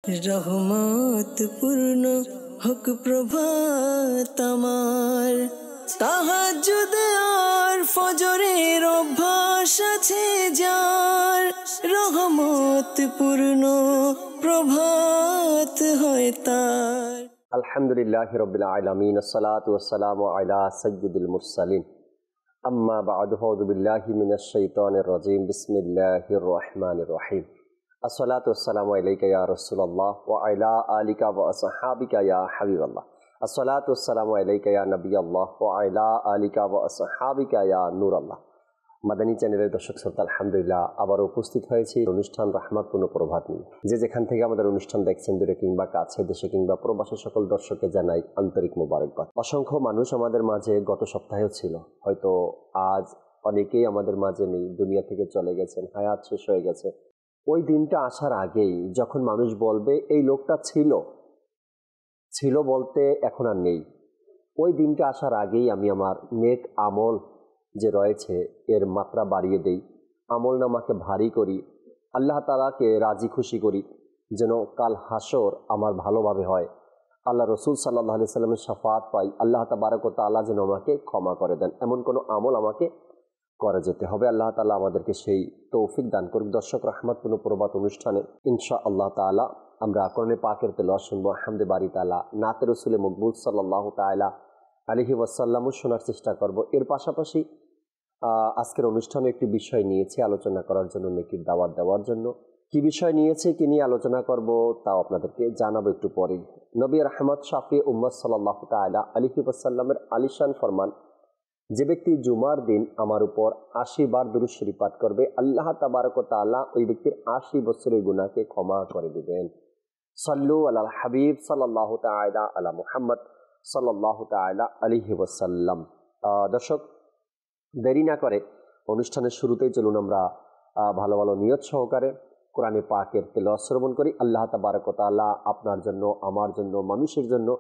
রহমত পূর্ণ হোক প্রভাত আমার, তাহাজ্জুদ আর ফজরের অভ্যাস আছে যার, রহমত পূর্ণ প্রভাত হয় তার। আলহামদুলিল্লাহি রাব্বিল আলামিন, আসসালাতু ওয়াসসালামু আলা সাইয়্যিদিল মুরসালিন, আম্মা বা'দু, আউযু বিল্লাহি মিনাশ শাইতানির রাজীম, বিসমিল্লাহির রহমানির রহিম। আসসালাতু ওয়াসসালামু আলাইকা ইয়া রাসূলুল্লাহ ওয়া আলা আলিকা ওয়া আসহাবিকা ইয়া হাবিবাল্লাহ। আসসালাতু ওয়াসসালামু আলাইকা ইয়া নবিয়াল্লাহ ওয়া আলা আলিকা ওয়া আসহাবিকা ইয়া নূরাল্লাহ। মাদানী চ্যানেলের দর্শক শ্রোতা, আলহামদুলিল্লাহ আবার উপস্থিত হয়েছি অনুষ্ঠান রহমতপূর্ণ প্রভাত নিয়ে। যে যেখান থেকে আমাদের অনুষ্ঠান দেখছেন, দূরে কিংবা কাছে, দেশে কিংবা প্রবাসী, সকল দর্শককে জানাই আন্তরিক মোবারকবাদ। অসংখ্য মানুষ আমাদের মাঝে গত সপ্তাহেও ছিল, হয়তো আজ অনেকেই আমাদের মাঝে নেই, দুনিয়া থেকে চলে গেছেন, হায়াত শেষ হয়ে গেছে। ওই দিনটা আসার আগেই যখন মানুষ বলবে এই লোকটা ছিল বলতে এখন আর নেই, ওই দিনটা আসার আগেই আমি আমার নেক আমল যে রয়েছে এর মাত্রা বাড়িয়ে দেই, আমল নামাকে ভারী করি, আল্লাহ তাআলাকে রাজি খুশি করি, যেন কাল হাসর আমার ভালোভাবে হয়, আল্লাহ রসুল সাল্লাল্লাহু আলাইহি সাল্লামের শাফাত পাই, আল্লাহ তাবারক ওয়া তাআলা যেন আমাকে ক্ষমা করে দেন, এমন কোনো আমল আমাকে করে যেতে হবে। আল্লাহ তাআলা আমাদেরকে সেই তৌফিক দান করুক। দর্শক, রহমতপূর্ণ প্রভাত অনুষ্ঠানে ইনশাআল্লাহ তাআলা আমরা কোরআনে পাকের তেলাওয়াত শুনবো, হামদে বারি তাআলা, নাতে রসুলে মকবুল সাল্লাল্লাহু তাআলা আলাইহি ওয়াসাল্লামও শোনার চেষ্টা করব। এর পাশাপাশি আজকের অনুষ্ঠানে একটি বিষয় নিয়েছি আলোচনা করার জন্য, নেকির দাওয়াত দেওয়ার জন্য। কি বিষয় নিয়েছে, কি নিয়ে আলোচনা করব তাও আপনাদেরকে জানাবো একটু পরেই। নবী রাহমাত শাফি উম্মত সাল্লাল্লাহু তাআলা আলাইহি ওয়াসাল্লামের আলিশান ফরমান, যে ব্যক্তি জুমার দিন আমার উপর 80 বার দুরূদ শরীফ পাঠ করবে, আল্লাহ তাবারক ওয়া তাআলা ওই ব্যক্তির 80 বছরের গুনাহকে ক্ষমা করে দিবেন। সাল্লু আলাল হাবিব সাল্লাল্লাহু তাআলা আলা মুহাম্মদ সাল্লাল্লাহু তাআলা আলাইহি ওয়াসাল্লাম। দর্শক, দেরি না করে অনুষ্ঠানের শুরুতেই চলুন আমরা ভালো ভালো নিয়ত সহকারে কোরআনে পাকের তেলাওয়াত শ্রবণ করি। আল্লাহ তাবারক ওয়া তাআলা আপনার জন্য, আমার জন্য, মানুষের জন্য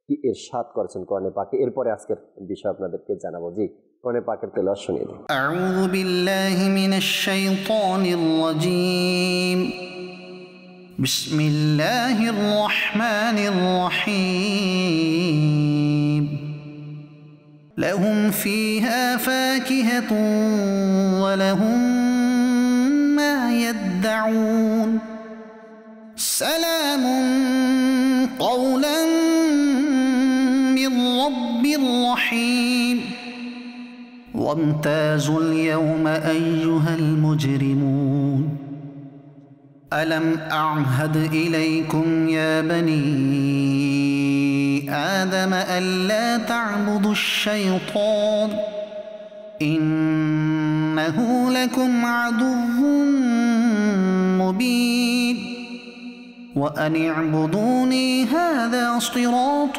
কি ইরশাদ করেছেন কোরআনে পাকে, এরপরে আজকের বিষয় আপনাদেরকে জানাবো। জি, কোরআনে পাকের তেলাওয়াত শুনিয়ে দিই। আউযু বিল্লাহি মিনাশ শাইতানির রাজীম, বিসমিল্লাহির রহমানির রহিম। لهم فيها فاكهة ولهم ما يدعون سلام قولا من رب رحيم وامتازوا اليوم أيها المجرمون ألم أعهد إليكم يا بني آدم ألا تعبدوا الشيطان إنه لكم عدو مبين وأن اعبدوني هذا صراط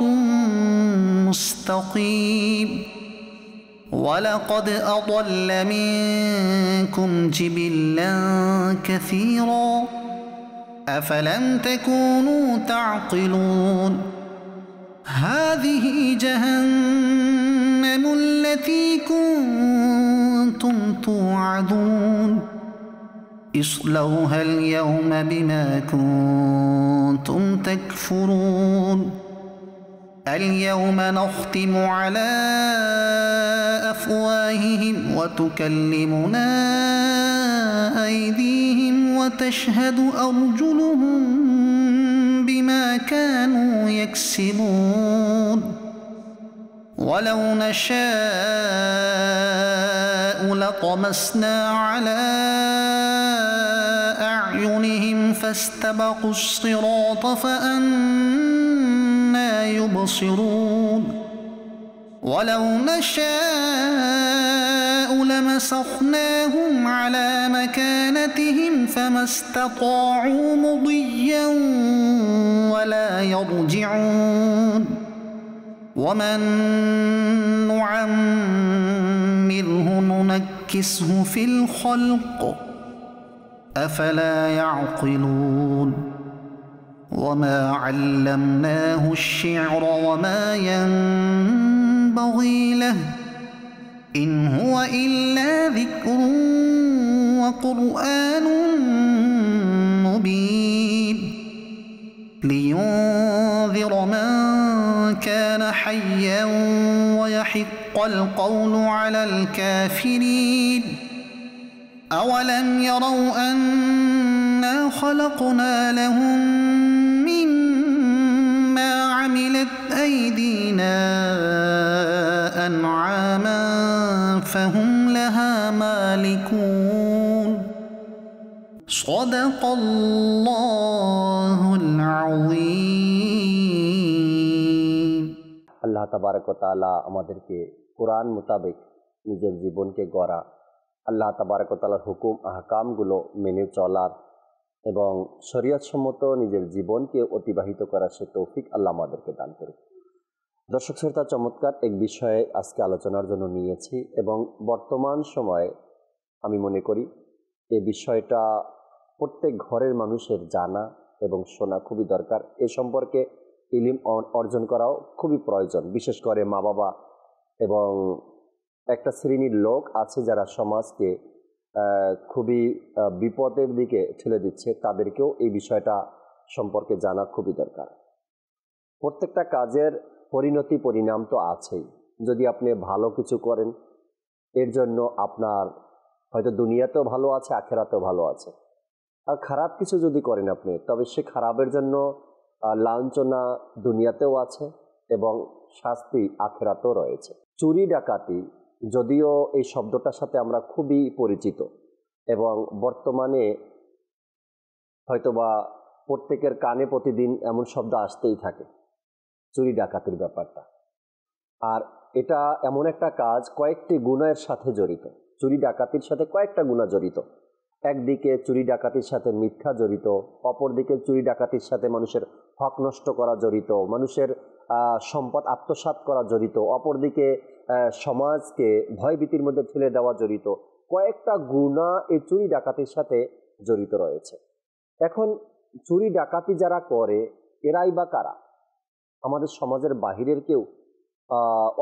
مستقيم ولقد أضل منكم جبلا كثيرا أفلم تكونوا تعقلون هذه جهنم التي كنتم توعدون اصلوها اليوم بما كنتم تكفرون اليوم نختم على أفواههم وتكلمنا أيديهم وتشهد أرجلهم بما كانوا يكسبون ولو نشاء لطمسنا على أعينهم فاستبقوا الصراط فأنى يبصرون ولو نشاء لمسخناهم على مكانتهم فما استطاعوا مضيا ولا يرجعون ومن نعمره ننكسه في الخلق أفلا يعقلون وما علمناه الشعر وما ينبغي له إن هو إلا ذكر وقرآن مبين لينذر من كان حيا ويحق القول على الكافرين أولم يروا أنا خلقنا لهم مما عملت أيدينا أنعاما فهم لها مالكون صدق الله العظيم আল্লাহ তাবারক ওয়া তাআলা আমাদেরকে কোরআন মোতাবেক নিজের জীবনকে গড়া, আল্লাহ তাবারক ওয়া তাআলার হুকুম আহকামগুলো মেনে চলার এবং শরীয়তসম্মত নিজের জীবনকে অতিবাহিত করার সে তৌফিক আল্লাহ আমাদেরকে দান করুন। দর্শক শ্রোতা, চমৎকার এক বিষয়ে আজকে আলোচনার জন্য নিয়েছি এবং বর্তমান সময়ে আমি মনে করি এই বিষয়টা প্রত্যেক ঘরের মানুষের জানা এবং শোনা খুবই দরকার। এ সম্পর্কে ইলম অর্জন করাও খুবই প্রয়োজন। বিশেষ করে মা বাবা এবং একটা শ্রেণীর লোক আছে যারা সমাজকে খুবই বিপদের দিকে ঠেলে দিচ্ছে, তাদেরকেও এই বিষয়টা সম্পর্কে জানা খুবই দরকার। প্রত্যেকটা কাজের পরিণতি পরিণাম তো আছেই। যদি আপনি ভালো কিছু করেন এর জন্য আপনার হয়তো দুনিয়াতেও ভালো আছে, আখেরাতেও ভালো আছে। আর খারাপ কিছু যদি করেন আপনি, তবে সে খারাপের জন্য লাঞ্ছনা দুনিয়াতেও আছে এবং শাস্তি আখেরাতেও রয়েছে। চুরি ডাকাতি যদিও এই শব্দটার সাথে আমরা খুবই পরিচিত এবং বর্তমানে হয়তোবা প্রত্যেকের কানে প্রতিদিন এমন শব্দ আসতেই থাকে, চুরি ডাকাতির ব্যাপারটা। আর এটা এমন একটা কাজ কয়েকটি গুনাহের সাথে জড়িত। চুরি ডাকাতির সাথে কয়েকটা গুনাহ জড়িত। একদিকে চুরি ডাকাতির সাথে মিথ্যা জড়িত, অপরদিকে চুরি ডাকাতির সাথে মানুষের হক নষ্ট করা জড়িত, মানুষের সম্পদ আত্মসাৎ করা জড়িত, অপরদিকে সমাজকে ভয়ভীতির মধ্যে ঠেলে দেওয়া জড়িত। কয়েকটা গুনাহ এই চুরি ডাকাতির সাথে জড়িত রয়েছে। এখন চুরি ডাকাতি যারা করে এরাই বা কারা? আমাদের সমাজের বাহিরের কেউ,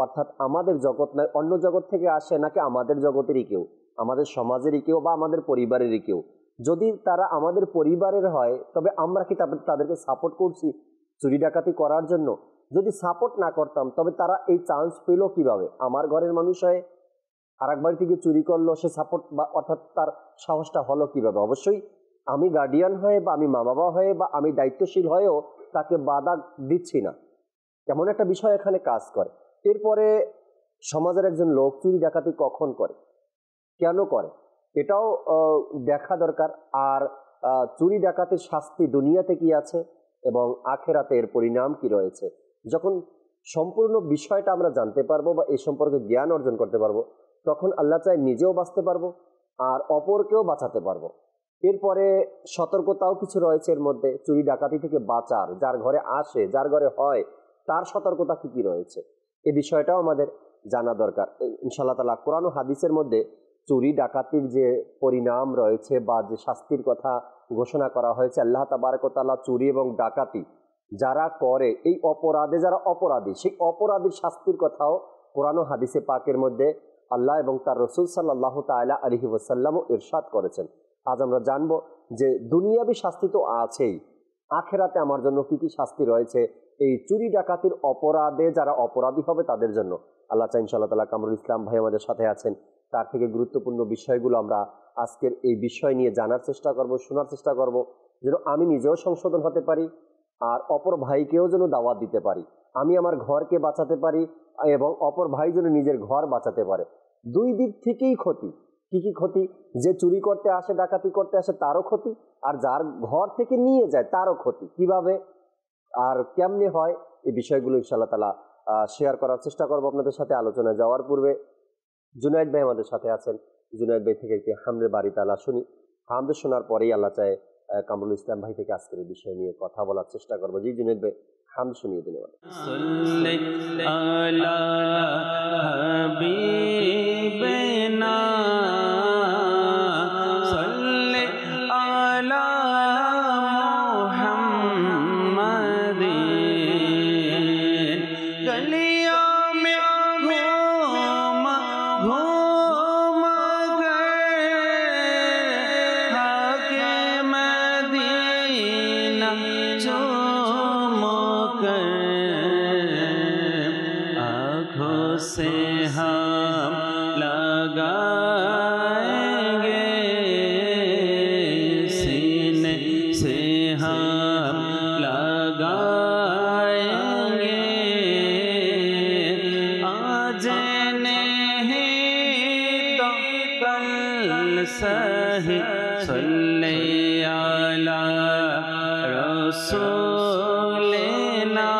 অর্থাৎ আমাদের জগৎ নয়, অন্য জগৎ থেকে আসে, নাকি আমাদের জগতেরই কেউ, আমাদের সমাজেরই কেউ বা আমাদের পরিবারেরই কেউ? যদি তারা আমাদের পরিবারের হয় তবে আমরা কি তাদেরকে সাপোর্ট করছি চুরি ডাকাতি করার জন্য? যদি সাপোর্ট না করতাম তবে তারা এই চান্স পেল কিভাবে? আমার ঘরের মানুষ হয়ে আরেক বাড়ি থেকে চুরি করলো, সে সাপোর্ট বা অর্থাৎ তার সাহসটা হলো কিভাবে? অবশ্যই আমি গার্ডিয়ান হয়ে বা আমি মা বাবা হয়ে বা আমি দায়িত্বশীল হয়েও তাকে বাধা দিচ্ছি না, এমন একটা বিষয় এখানে কাজ করে। এরপরে সমাজের একজন লোক চুরি ডাকাতি কখন করে, কেন করে, এটাও দেখা দরকার। আর চুরি ডাকাতির শাস্তি দুনিয়াতে কি আছে এবং আখেরাতে এর পরিণাম কি রয়েছে, যখন সম্পূর্ণ বিষয়টা আমরা জানতে পারবো বা এই সম্পর্কে জ্ঞান অর্জন করতে পারবো, তখন আল্লাহ চায় নিজেও বাঁচতে পারবো আর অপরকেও বাঁচাতে পারবো। এরপরে সতর্কতাও কিছু রয়েছে এর মধ্যে, চুরি ডাকাতি থেকে বাঁচার, যার ঘরে আসে, যার ঘরে হয়, তার সতর্কতা কি কি রয়েছে, এই বিষয়টাও আমাদের জানা দরকার। ইনশাআল্লাহ তাআলা কোরআন ও হাদিসের মধ্যে চুরি ডাকাতির যে পরিণাম রয়েছে বা যে শাস্তির কথা ঘোষণা করা হয়েছে, আল্লাহ তাবারক ওয়া তাআলা চুরি এবং ডাকাতি যারা করে, এই অপরাধে যারা অপরাধী, সেই অপরাধীর শাস্তির কথাও কোরআন ও হাদিসে পাকের মধ্যে আল্লাহ এবং তার রাসূল সাল্লাল্লাহু তাআলা আলাইহি ওয়াসাল্লামও ইরশাদ করেছেন। আজ আমরা জানবো যে দুনিয়াবী শাস্তি তো আছেই, আখেরাতে আমার জন্য কি কি শাস্তি রয়েছে এই চুরি ডাকাতির অপরাধে যারা অপরাধী হবে তাদের জন্য। আল্লাহ চাই ইনশাআল্লাহ তাআলা কামরুল ইসলাম ভাই আমাদের সাথে আছেন, তার থেকে গুরুত্বপূর্ণ বিষয়গুলো আমরা আজকের এই বিষয় নিয়ে জানার চেষ্টা করব, শোনার চেষ্টা করব, যেন আমি নিজেও সংশোধন হতে পারি আর অপর ভাইকেও যেন দাওয়াত দিতে পারি, আমি আমার ঘরকে বাঁচাতে পারি এবং অপর ভাই যেন নিজের ঘর বাঁচাতে পারে। দুই দিক থেকেই ক্ষতি। কি কি ক্ষতি? যে চুরি করতে আসে, ডাকাতি করতে আসে, তারও ক্ষতি, আর যার ঘর থেকে নিয়ে যায় তারও ক্ষতি। কিভাবে আর কেমনে হয় এই বিষয়গুলো ইনশাআল্লাহ তাআলা শেয়ার করার চেষ্টা করবো আপনাদের সাথে। আলোচনায় যাওয়ার পূর্বে জুনায়েদ ভাই আমাদের সাথে আছেন, জুনায়েদ ভাই থেকে একটি হামদের বাড়ি তালা শুনি। হামদের শোনার পরেই আল্লাহ চায় কামরুল ইসলাম ভাই থেকে আজকের এই বিষয় নিয়ে কথা বলার চেষ্টা করবো। জি জুনায়েদ ভাই, হামদ শুনিয়ে দিন। जो রসূলনা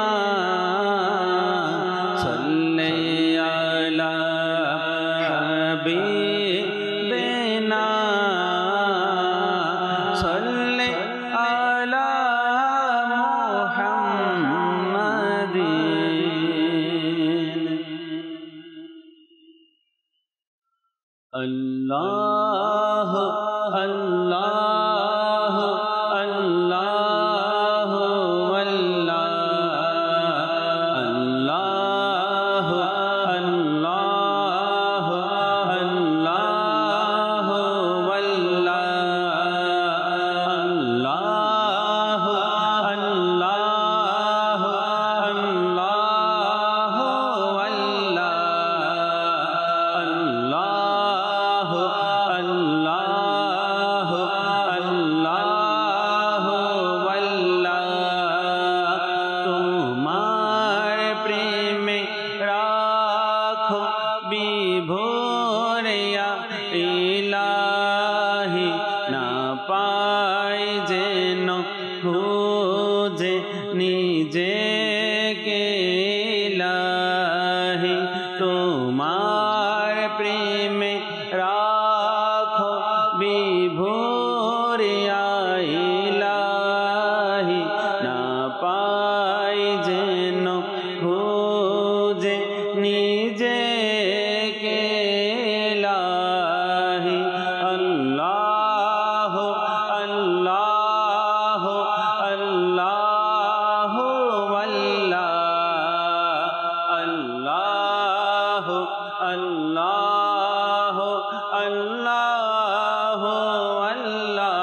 সাল্লি আলা হাবিবিনা সাল্লি আলা মুহাম্মাদিন। আল্লাহ আল্লাহ আল্লাহ আল্লাহ আল্লাহ আল্লাহ আল্লাহ আল্লাহ তোমার প্রেমে রাখো বিভোরিয়া ইলাহি না পাই যেন খুঁজে নিজেকে ইলাহি তোমার প্রেমে রাখো বিভোরিয়া ইলাহি না পাই যেন খুঁজে নিজেকে ইলাহি। আল্লাহ আল্লাহ আল্লাহ আল্লাহ আল্লাহ আল্লাহ আল্লাহ।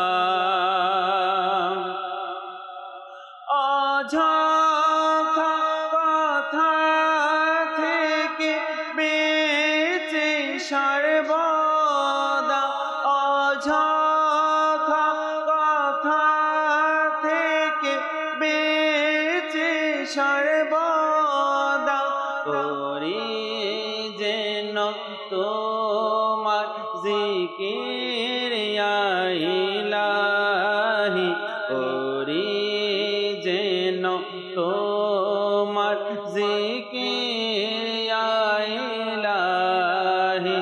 অযথা কথা থেকে বেঁচে সর্বদা অযথা কথা থেকে বেঁচে সর্বদা করি যেন তোমার জিকির ইয়া ইলাহি করি যেন তোমার জিকির ইয়া ইলাহি।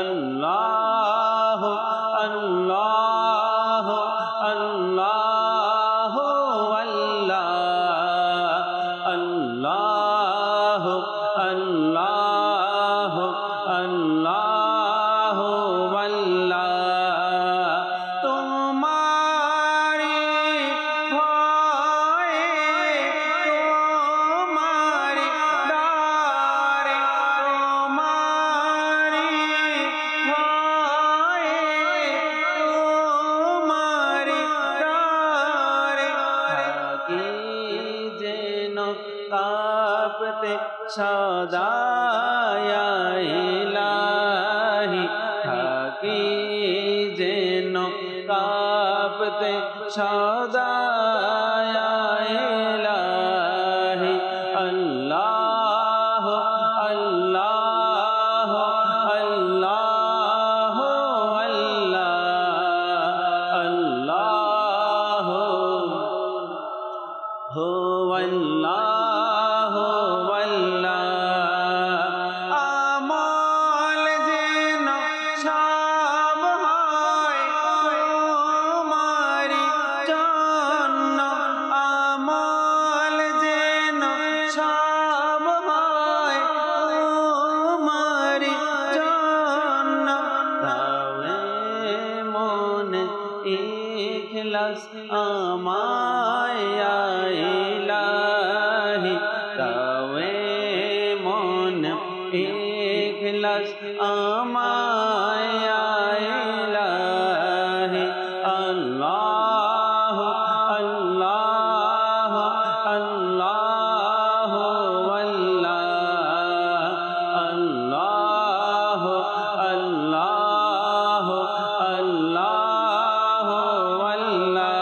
আল্লাহ আল্লাহ আল্লাহ আল্লাহ আল্লাহ আল্লাহ আল্লাহ। তোমারি ভয়ে তোমারি ডারে তোমারি ভয়ে তোমারি ডারে থাকি যেন কাঁপতে সদা ইয়া ইলাহি থাকি যেন কাঁপতে সদা ইয়া ইলাহি। আল্লাহ আল্লাহ আল্লাহ আল্লাহ হো আল্লাহ আমল যেন সব হয় তোমারি জন্য আমল যেন সব হয় তোমারি জন্য দাওয়ে মনে ইখলাস আমায় ইয়া ইলাহি দাওয়ে মনে ইখলাস আমায় ইয়া ইলাহি। আল্লাহ আল্লাহ আল্লাহ আল্লাহ আল্লাহ আল্লাহ আল্লাহ।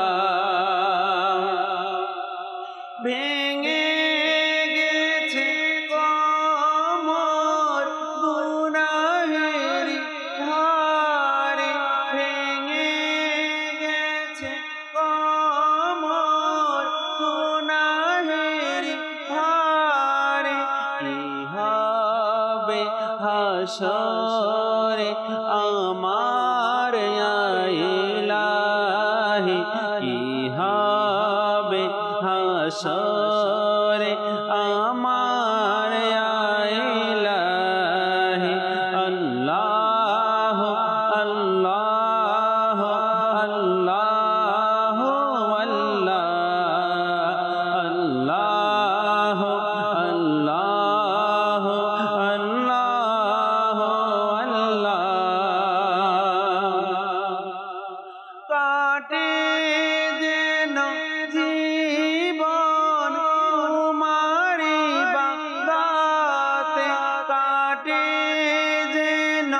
ভেঙে গেছে কমর গুনাহেরি ধারে ভেঙে গেছে কমর হাসরে আমার ইলাহি কি হবে হাসরে আমার ইলাহি আল্লাহ আল্লাহ আল্লাহ আল্লাহ আল্লাহ আল্লাহ কাটে যেন জীবন তোমারি বান্দাতে কাটে যেন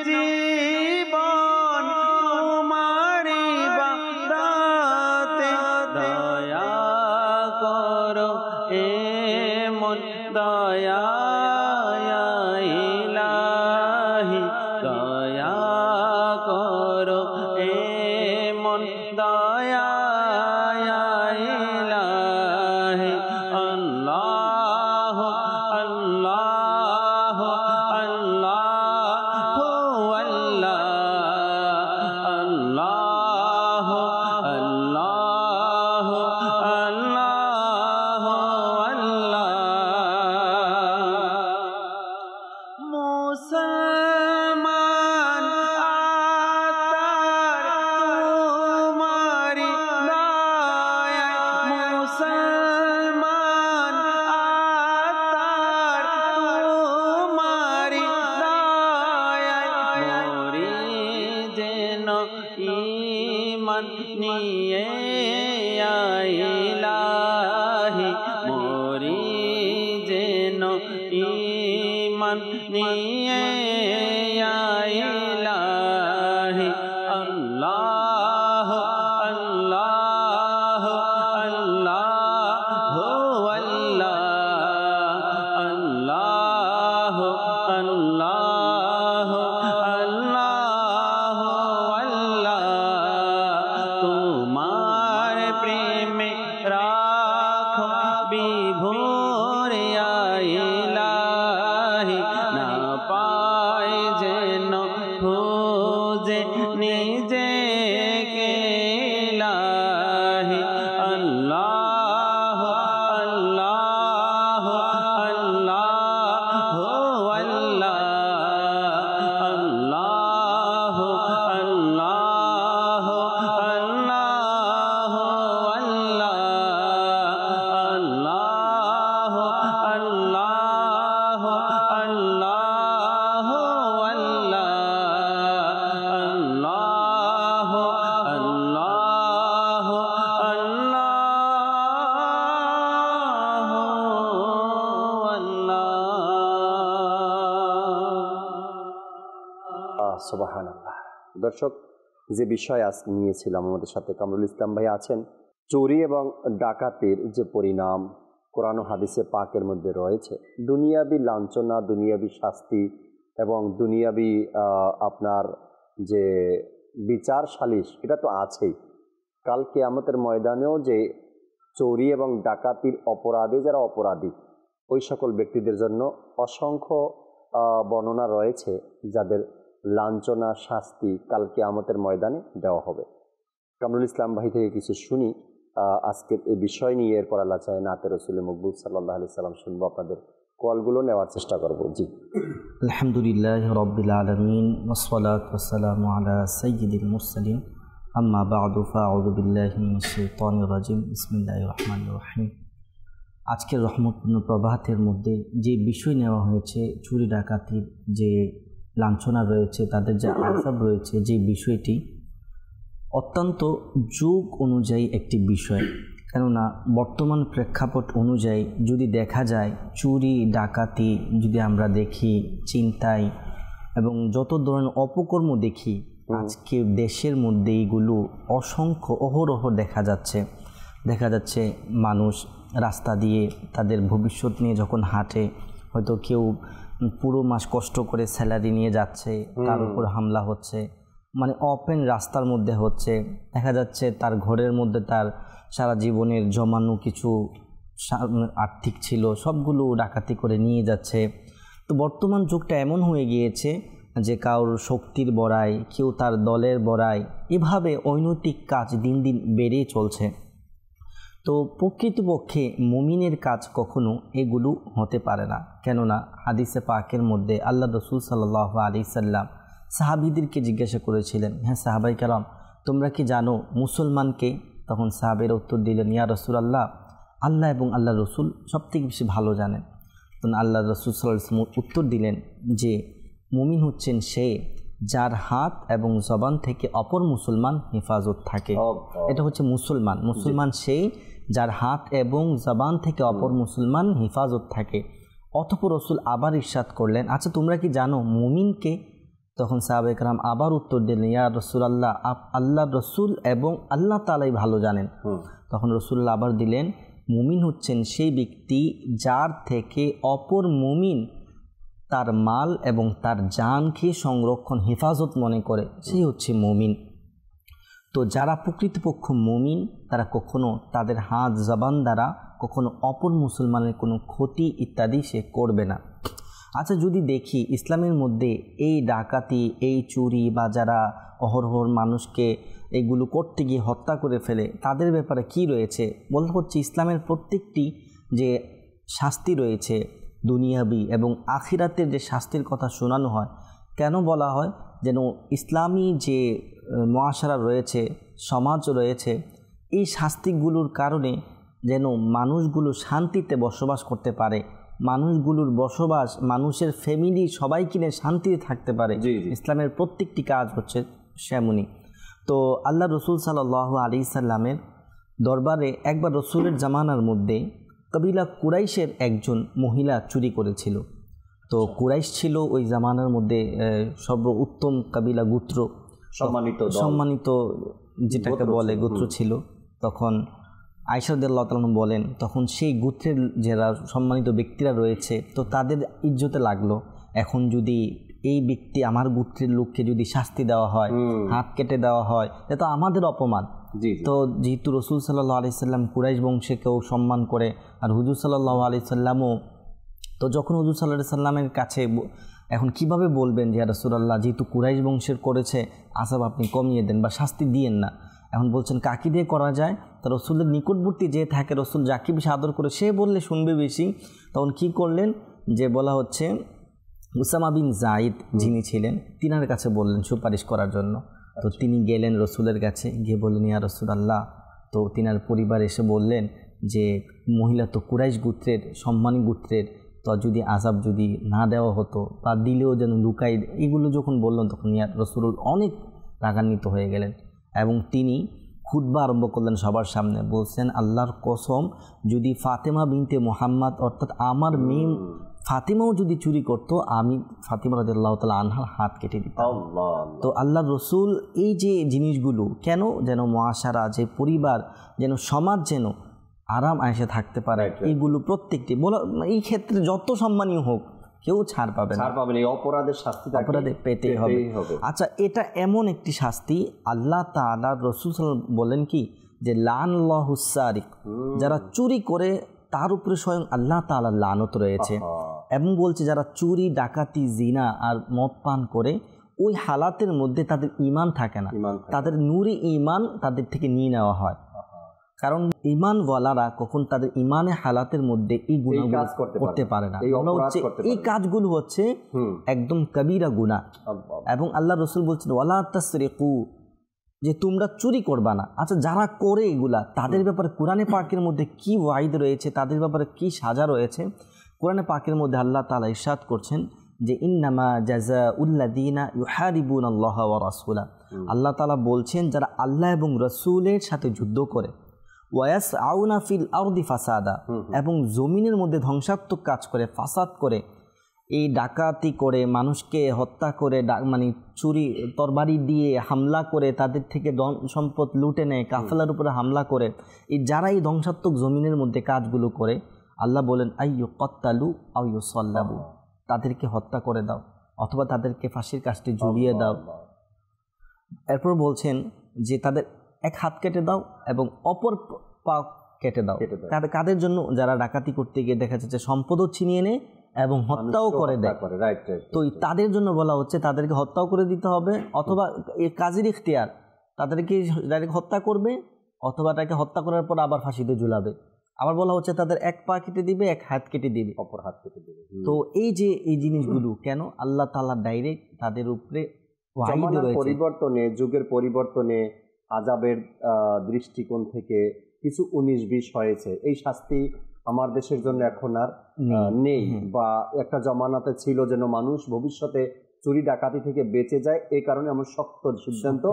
জীবন তোমারি বান্দাতে দয়া করো এমন দয়া ইলাহি দয়া করো এমন দয়া ইলাহি আল্লাহ আল্লাহ আল্লাহ আল্লাহ আল্লাহ আল্লাহ মুসলমান আতার তোমারি দয়া মুসলমান আতার তোমারি দয়া মরি যেন ঈমান নিয়ে ইলাহি মরি যেন ঈমান নিয়ে ইলাহি আল্লাহ আল্লাহ আল্লাহ আল্লাহ আল্লাহ আল্লাহ তোমার প্রেমে রাখো বিভোর ইলাহি না পায় যেন খুঁজে নিজেকে ইলাহি আল্লাহ আল্লাহ আল্লাহ আল্লাহ আল্লাহ আল্লাহ আল্লাহ আল্লাহ আল্লাহ সুবহানাল্লাহ। দর্শক, যে বিষয় আজ নিয়েছিলাম, আমাদের সাথে কামরুল ইসলাম ভাই আছেন। চুরি এবং ডাকাতির যে পরিণাম কোরআন ও হাদিসে পাকের মধ্যে রয়েছে, দুনিয়াবি লাঞ্ছনা, দুনিয়াবি শাস্তি এবং দুনিয়াবি আপনার যে বিচার সালিশ, এটা তো আছেই। কাল কিয়ামতের ময়দানেও যে চুরি এবং ডাকাতির অপরাধে যারা অপরাধী, ওই সকল ব্যক্তিদের জন্য অসংখ্য বর্ণনা রয়েছে, যাদের লাঞ্ছনা শাস্তি কাল কিয়ামতের ময়দানে দেওয়া হবে। কামরুল ইসলাম ভাই থেকে কিছু শুনি আজকের এই বিষয় নিয়ে, এরপর আল্লাহ চায় নাতে রসুল মকবুল সাল্লাল্লাহু আলাইহি সাল্লাম শুনবো। আপনাদের কলগুলো নেওয়ার চেষ্টা করব। জি, আলহামদুলিল্লাহ রাব্বিল আলামিন ওয়াসসালাতু ওয়াসসালামু আলা সাইয়্যিদিল মুরসালিন আম্মা বা'দু ফাআউযু বিল্লাহি মিনাশ শাইতানির রাজিম বিসমিল্লাহির রহমানির রহিম। আজকের রহমতপূর্ণ প্রভাতের মধ্যে যে বিষয় নেওয়া হয়েছে, চুরি ডাকাতির যে লাঞ্ছনা রয়েছে, তাদের যে আযাব রয়েছে, যে বিষয়টি অত্যন্ত যুগ অনুযায়ী একটি বিষয়। কেননা বর্তমান প্রেক্ষাপট অনুযায়ী যদি দেখা যায়, চুরি ডাকাতি যদি আমরা দেখি, ছিনতাই এবং যত ধরনের অপকর্ম দেখি, আজকে দেশের মধ্যে এইগুলো অসংখ্য অহরহ দেখা যাচ্ছে। মানুষ রাস্তা দিয়ে তাদের ভবিষ্যৎ নিয়ে যখন হাঁটে, হয়তো কেউ পুরো মাস কষ্ট করে স্যালারি নিয়ে যাচ্ছে, তার উপর হামলা হচ্ছে, মানে ওপেন রাস্তার মধ্যে হচ্ছে। দেখা যাচ্ছে তার ঘরের মধ্যে তার সারা জীবনের জমানো কিছু আর্থিক ছিল, সবগুলো ডাকাতি করে নিয়ে যাচ্ছে। তো বর্তমান যুগটা এমন হয়ে গিয়েছে যে কারোর শক্তির বড়াই, কেউ তার দলের বড়াই, এভাবে অনৈতিক কাজ দিন দিন বেড়েই চলছে। তো প্রকৃতপক্ষে মুমিনের কাজ কখনো এগুলো হতে পারে না। কেননা হাদিসে পাকের মধ্যে আল্লাহ রসুল সাল্লাল্লাহু আলাইহি সাল্লাম সাহাবীদেরকে জিজ্ঞাসা করেছিলেন, হ্যাঁ সাহাবাই কেরাম, তোমরা কি জানো মুসলমানকে? তখন সাহাবেরা উত্তর দিলেন, ইয়া রাসূলুল্লাহ, আল্লাহ এবং আল্লাহ রসুল সবথেকে বেশি ভালো জানেন। তখন আল্লাহ রসুল সাল্লাল্লাহু আলাইহি ওয়াসাল্লাম উত্তর দিলেন যে মুমিন হচ্ছেন সে যার হাত এবং জবান থেকে অপর মুসলমান হেফাজত থাকে। এটা হচ্ছে মুসলমান। মুসলমান সেই যার হাত এবং জবান থেকে অপর মুসলমান হেফাজত থাকে। অতঃপর রসুল আবার ইরশাদ করলেন, আচ্ছা তোমরা কি জানো মুমিনকে? তখন সাহাবায়ে কেরাম আবার উত্তর দিলেন, ইয়া রাসূলুল্লাহ, আল্লাহ রসুল এবং আল্লাহ তাআলাই ভালো জানেন। তখন রাসূলুল্লাহ আবার দিলেন, মুমিন হচ্ছেন সেই ব্যক্তি যার থেকে অপর মুমিন তার মাল এবং তার জানকে সংরক্ষণ হেফাজত মনে করে, সেই হচ্ছে মুমিন। তো যারা প্রকৃতপক্ষ মুমিন তারা কখনো তাদের হাত জবান দ্বারা কখনো অপর মুসলমানের কোনো ক্ষতি ইত্যাদি সে করবে না। আচ্ছা যদি দেখি ইসলামের মধ্যে এই ডাকাতি, এই চুরি বা যারা অহরহর মানুষকে এগুলো করতে গিয়ে হত্যা করে ফেলে তাদের ব্যাপারে কি রয়েছে, বলতে হচ্ছে ইসলামের প্রত্যেকটি যে শাস্তি রয়েছে দুনিয়াবি এবং আখিরাতের যে শাস্তির কথা শোনানো হয়, কেন বলা হয় যেন ইসলামী যে মুআশারা রয়েছে, সমাজ রয়েছে, এই শাস্তিগুলোর কারণে যেন মানুষগুলো শান্তিতে বসবাস করতে পারে, মানুষগুলোর বসবাস, মানুষের ফ্যামিলি সবাই কিনে শান্তিতে থাকতে পারে। ইসলামের প্রত্যেকটি কাজ হচ্ছে সেমনই। তো আল্লাহ রসুল সাল্লাল্লাহু আলাইহি সাল্লামের দরবারে একবার রসুলের জামানার মধ্যে কবিলা কুরাইশের একজন মহিলা চুরি করেছিল। তো কুরাইশ ছিল ওই জামানার মধ্যে সর্বোত্তম কবিলা গোত্র, সম্মানিত যেটাকে বলে গোত্র ছিল। তখন আয়েশা রাদিয়াল্লাহু তাআলা বলেন, তখন সেই গোত্রের যারা সম্মানিত ব্যক্তিরা রয়েছে তো তাদের ইজ্জতে লাগলো, এখন যদি এই ব্যক্তি আমার গোত্রের লোককে যদি শাস্তি দেওয়া হয়, হাত কেটে দেওয়া হয়, এটা তো আমাদের অপমান। তো যেহেতু রসুল সাল্লাল্লাহু আলাইহি সাল্লাম কুরাইশ বংশকেও সম্মান করে, আর হুজুর সাল্লাল্লাহু আলাইহি সাল্লামও, তো যখন হুজুর সাল্লাল্লাহু আলাইহি সাল্লামের কাছে এখন কিভাবে বলবেন যে ইয়া রাসূলুল্লাহ যেহেতু কুরাইশ বংশের করেছে আযাব আপনি কমিয়ে দেন বা শাস্তি দিয়েন না, এখন বলছেন কাকে দিয়ে করা যায়? তো রসুলের নিকটবর্তী যে থাকে, রসুল যাকে বেশি আদর করে সে বললে শুনবে বেশি। তখন কি করলেন যে বলা হচ্ছে উসামা বিন যায়েদ যিনি ছিলেন তিনার কাছে বললেন সুপারিশ করার জন্য। তো তিনি গেলেন রসুলের কাছে, গিয়ে বললেন ইয়া রাসূলুল্লাহ। তো তিনার পরিবার এসে বললেন যে মহিলা তো কুরাইশ গোত্রের, সম্মানী গোত্রের, তো যদি আযাব যদি না দেওয়া হতো বা দিলেও যেন লুকাই, এগুলো যখন বললেন তখন ইয়া রাসূল অনেক রাগান্বিত হয়ে গেলেন এবং তিনি খুতবা আরম্ভ করলেন সবার সামনে। বলছেন আল্লাহর কসম, যদি ফাতেমা বিনতে মুহাম্মদ অর্থাৎ আমার মেয়ে ফাতিমাও যদি চুরি করতো আমি ফাতিমা রাদিয়াল্লাহু তাআলা আনহার হাত কেটে দিতাম। তো আল্লাহর রসুল এই যে জিনিসগুলো কেন যেন মুআশারা, যে পরিবার, যেন সমাজ যেন আরাম আয়েশে থাকতে পারে, এইগুলো প্রত্যেকটি বলা এই ক্ষেত্রে যত সম্মানীয় হোক কেউ ছাড় পাবে না, এই অপরাধের শাস্তি অপরাধে পেতেই হবে। আচ্ছা এটা এমন একটি শাস্তি আল্লাহ তাআলা রাসূল সাল্লাল্লাহু বলেন কি যে লানাল্লাহুস সারিক, যারা চুরি করে তার উপরে স্বয়ং আল্লাহ তাআলার লানত রয়েছে, এবং বলছে যারা চুরি, ডাকাতি, জিনা আর মদ পান করে ওই হালাতের মধ্যে তাদের ঈমান থাকে না, তাদের নূরে ঈমান তাদের থেকে নিয়ে নেওয়া হয়। কারণ ঈমানওয়ালারা কখন তাদের ঈমানের হালাতের মধ্যে এই গুনাহগুলো করতে পারে না। এই কাজগুলো হচ্ছে একদম কবিরা গুনাহ। এবং আল্লাহ রাসূল বলছেন ওয়ালা তাসরিকু, যে তোমরা চুরি করবা না। আচ্ছা যারা করে এগুলা তাদের ব্যাপারে কোরআনে পাকের মধ্যে কি ওয়াইদ রয়েছে, তাদের ব্যাপারে কি সাজা রয়েছে? কোরআনে পাকের মধ্যে আল্লাহ তাআলা ইরশাদ করছেন যে ইন্নামা জাযাউল্লাযীনা ইউহারিবুনাল্লাহা ওয়া রাসূলা, আল্লাহ তাআলা বলছেন যারা আল্লাহ এবং রাসূলের সাথে যুদ্ধ করে, ওয়ায়াসআউনা ফিল আরদি ফাসাদা, এবং জমিনের মধ্যে ধ্বংসাত্মক কাজ করে, ফাসাদ করে, এই ডাকাতি করে, মানুষকে হত্যা করে, মানে চুরি তরবারি দিয়ে হামলা করে তাদের থেকে সম্পদ লুটে নেয়, কাফেলার উপরে হামলা করে, এই যারা এই ধ্বংসাত্মক জমিনের মধ্যে কাজগুলো করে, আল্লাহ বলেন আইয়ু কত্তালু আও ইউসাল্লাবু, তাদেরকে হত্যা করে দাও অথবা তাদেরকে ফাঁসির কাস্টে ঝুলিয়ে দাও। এরপর বলছেন যে তাদের এক হাত কেটে দাও এবং অপর পা কেটে দাও। কাদের জন্য? যারা ডাকাতি করতে গিয়ে দেখা যাচ্ছে সম্পদও ছিনিয়ে নেয় এবং হত্যাও করে দেয়। রাইট। তো তাদের জন্য বলা হচ্ছে তাদেরকে হত্যাও করে দিতে হবে, অথবা এই কাজীর ইখতিয়ার তাদেরকে ডাইরেক্ট হত্যা করবে, অথবা তাকে হত্যা করার পর আবার ফাঁসিতে ঝুলাবে। আবার বলা হচ্ছে তাদের এক পা কেটে দিবে, এক হাত কেটে দিবে, অপর হাত কেটে দিবে। তো এই যে এই জিনিসগুলো কেন আল্লাহ তাআলা ডাইরেক্ট তাদের উপরে ওয়াহিদ রয়েছে। পরিবর্তনে, যুগের পরিবর্তনে, আযাবের দৃষ্টিকোণ থেকে কিছু 19-20 হয়েছে। এই শাস্তি আমার দেশের জন্য এখন আর নেই, বা একটা জমানাতে ছিল যেন মানুষ ভবিষ্যতে চুরি ডাকাতি থেকে বেঁচে যায়, এই কারণে আমার শক্ত সিদ্ধান্ত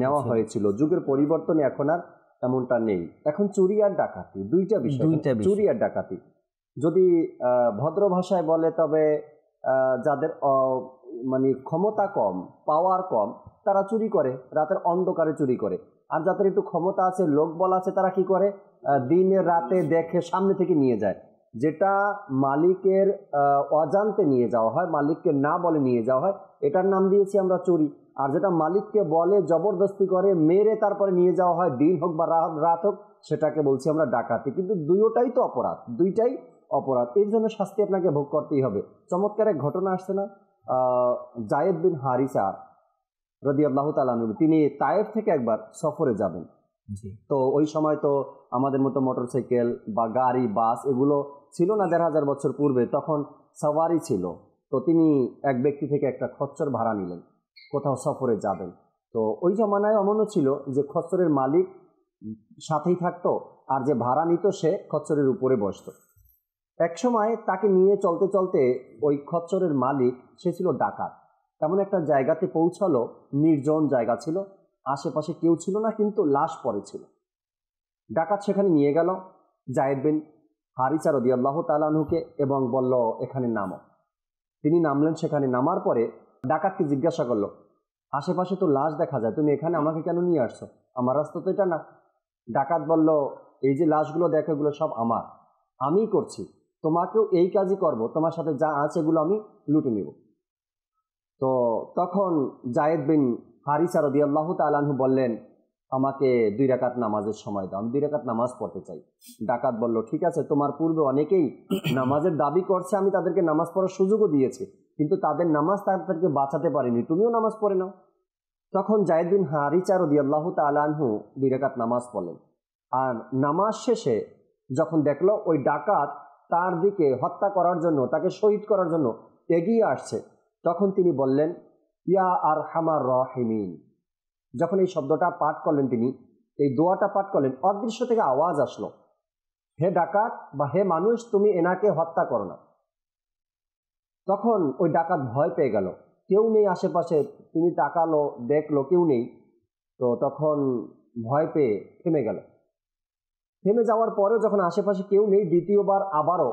নেওয়া হয়েছিল। যুগের পরিবর্তনে এখন আর এমনটা নেই। এখন চুরি আর ডাকাতি দুইটা বিষয়। চুরি আর ডাকাতি যদি ভদ্র ভাষায় বলে, তবে যাদের মানে ক্ষমতা কম, পাওয়ার কম, তারা চুরি করে, রাতের অন্ধকারে চুরি করে। আর যাদের একটু ক্ষমতা আছে, লোক বল আছে, তারা কি করে, দিনে রাতে দেখে সামনে থেকে নিয়ে যায়। যেটা মালিকের অজান্তে নিয়ে যাওয়া হয়, মালিককে না বলে নিয়ে যাওয়া হয়, এটার নাম দিয়েছি আমরা চুরি। আর যেটা মালিককে বলে, জবরদস্তি করে, মেরে তারপরে নিয়ে যাওয়া হয়, দিন হোক বা রাত হোক, সেটাকে বলছি আমরা ডাকাতি। কিন্তু দুইটাই তো অপরাধ, দুইটাই অপরাধ। এর জন্য শাস্তি আপনাকে ভোগ করতেই হবে। চমৎকার এক ঘটনা আসছে না, জায়েদ বিন হারিসা রাদিয়াল্লাহু তাআলা আনহু, তিনি তায়েফ থেকে একবার সফরে যাবেন। তো ওই সময় তো আমাদের মতো মোটরসাইকেল বা গাড়ি, বাস এগুলো ছিল না 1500 বছর পূর্বে, তখন সাওয়ারি ছিল। তো তিনি এক ব্যক্তি থেকে একটা খচ্চর ভাড়া নিলেন, কোথাও সফরে যাবেন। তো ওই জমানায় এমনও ছিল যে খচ্চরের মালিক সাথেই থাকতো, আর যে ভাড়া নিত সে খচ্চরের উপরে বসতো। এক সময় তাকে নিয়ে চলতে চলতে ওই খচ্চরের মালিক, সে ছিল ডাকাত, এমন একটা জায়গাতে পৌঁছালো, নির্জন জায়গা ছিল, আশেপাশে কেউ ছিল না, কিন্তু লাশ পড়ে ছিল। ডাকাত সেখানে নিয়ে গেল জায়েদ বিন হারিসা রাদিয়াল্লাহু তাআলা আনহুকে এবং বলল, এখানে নামো। তিনি নামলেন। সেখানে নামার পরে ডাকাতকে জিজ্ঞাসা করলো, আশেপাশে তো লাশ দেখা যায়, তুমি এখানে আমাকে কেন নিয়ে আসছো? আমার রাস্তা তো এটা না। ডাকাত বলল, এই যে লাশগুলো দেখো, এগুলো সব আমার, আমিই করছি, তোমাকেও এই কাজই করব, তোমার সাথে যা আছে এগুলো আমি লুটে নিব। তো তখন জায়েদ বিন হারিসা রাদিয়াল্লাহু তাআলা আনহু বললেন, আমাকে 2 রাকাত নামাজের সময় দাও, আমি 2 রাকাত নামাজ পড়তে চাই। ডাকাত বলল, ঠিক আছে, তোমার পূর্বে অনেকেই নামাজের দাবি করছে, আমি তাদেরকে নামাজ পড়ার সুযোগও দিয়েছি, কিন্তু তাদের নামাজ তাদেরকে বাঁচাতে পারিনি, তুমিও নামাজ পড়ে নাও। তখন জায়েদ বিন হারিসা রাদিয়াল্লাহু তাআলা আনহু 2 রাকাত নামাজ পড়লেন। আর নামাজ শেষে যখন দেখলো ওই ডাকাত তার দিকে হত্যা করার জন্য, তাকে শহীদ করার জন্য এগিয়ে আসছে, তখন তিনি বললেন, ইয়া আরহামার রাহিমিন। যখন এই শব্দটা পাঠ করলেন, তিনি এই দোয়াটা পাঠ করলেন, অদৃশ্য থেকে আওয়াজ আসলো, হে ডাকাত বা হে মানুষ, তুমি এনাকে হত্যা করো না। তখন ওই ডাকাত ভয় পেয়ে গেল, কেউ নেই আশেপাশে। তিনি তাকালো, দেখলো কেউ নেই, তো তখন ভয় পেয়ে থেমে গেল। থেমে যাওয়ার পরেও যখন আশেপাশে কেউ নেই, দ্বিতীয়বার আবারও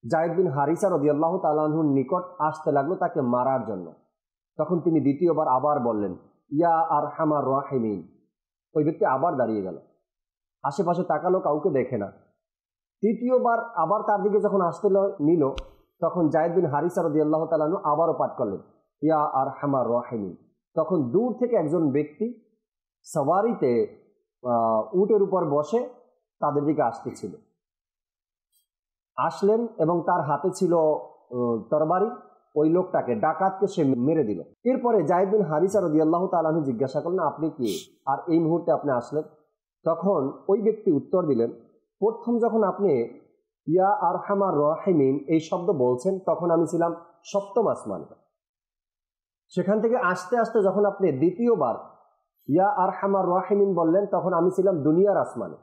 জায়েদ বিন হারিসা রাদিয়াল্লাহু তাআলা আনহুর নিকট আসতে লাগলো তাকে মারার জন্য। তখন তিনি দ্বিতীয়বার আবার বললেন, ইয়া আরহামার রাহিমিন। ওই ব্যক্তি আবার দাঁড়িয়ে গেল, আশেপাশে তাকালো, কাউকে দেখে না। তৃতীয়বার আবার তার দিকে যখন আসতে নিল, তখন জায়েদ বিন হারিসা রাদিয়াল্লাহু তাআলা আনহু আবারও পাঠ করলেন, ইয়া আরহামার রাহিমিন। তখন দূর থেকে একজন ব্যক্তি সওয়ারিতে উটের উপর বসে তাদের দিকে আসতেছিল। আসলেন এবং তার হাতে ছিল তরবারি। ওই লোকটাকে, ডাকাতকে সে মেরে দিল। এরপরে জায়েদ বিন হারিসা রাদিয়াল্লাহু তাআলা আনহু জিজ্ঞাসা করলেন, আপনি কে, আর এই মুহূর্তে আপনি আসলেন? তখন ওই ব্যক্তি উত্তর দিলেন, প্রথম যখন আপনি ইয়া আরহামার রাহিমিন এই শব্দ বলছেন, তখন আমি ছিলাম 7ম আসমানে। সেখান থেকে আস্তে আস্তে যখন আপনি দ্বিতীয়বার ইয়া আরহামার রাহিমিন বললেন, তখন আমি ছিলাম দুনিয়ার আসমানে।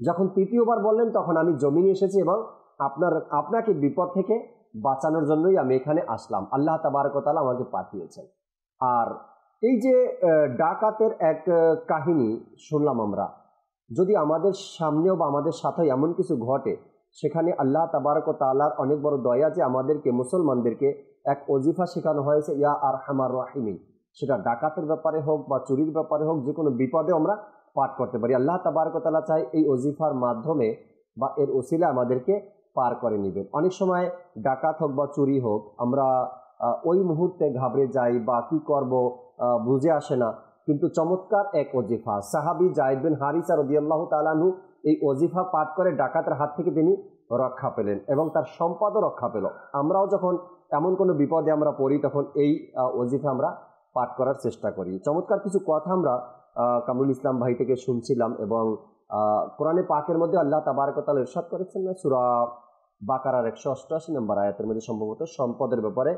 যখন তৃতীয়বার বললেন, তখন আমি জমিনে এসেছি এবং আপনাকে বিপদ থেকে বাঁচানোর জন্যই আমি এখানে আসলাম। আল্লাহ তাবারক ওয়া তাআলা আমাকে পাঠিয়েছেন। আর এই যে ডাকাতের এক কাহিনী শুনলাম আমরা, যদি আমাদের সামনেও বা আমাদের সাথে এমন কিছু ঘটে, সেখানে আল্লাহ তাবারক ওয়া তাআলার অনেক বড় দয়া যে আমাদেরকে, মুসলমানদেরকে এক ওজিফা শেখানো হয়েছে, ইয়া আরহামার রাহিমিন। সেটা ডাকাতের ব্যাপারে হোক বা চুরির ব্যাপারে হোক, যে কোনো বিপদে আমরা পাঠ করতে পারি। আল্লাহ তাবারক ওয়া তাআলা চাই এই ওজিফার মাধ্যমে বা এর ওসিলা আমাদেরকে পার করে নেবেন। অনেক সময় ডাকাত হোক বা চুরি হোক, আমরা ওই মুহূর্তে ঘাবড়ে যাই বা কি করব বুঝে আসে না, কিন্তু চমৎকার এক ওজিফা, সাহাবী জায়েদ বিন হারিসা রাদিয়াল্লাহু তাআলা আনহু এই ওজিফা পাঠ করে ডাকাতের হাত থেকে তিনি রক্ষা পেলেন এবং তার সম্পদও রক্ষা পেল। আমরাও যখন এমন কোনো বিপদে আমরা পড়ি তখন এই ওজিফা আমরা পাঠ করার চেষ্টা করি। চমৎকার কিছু কথা আমরা কামরুল ইসলাম ভাই থেকে শুনছিলাম এবং কোরআনে পাকের মধ্যে আল্লাহ তাবারক ওয়া তাআলা ইরশাদ করেছেন না, সূরা বাকারার 188 নম্বর আয়াতের মধ্যে সম্ভবত সম্পদের ব্যাপারে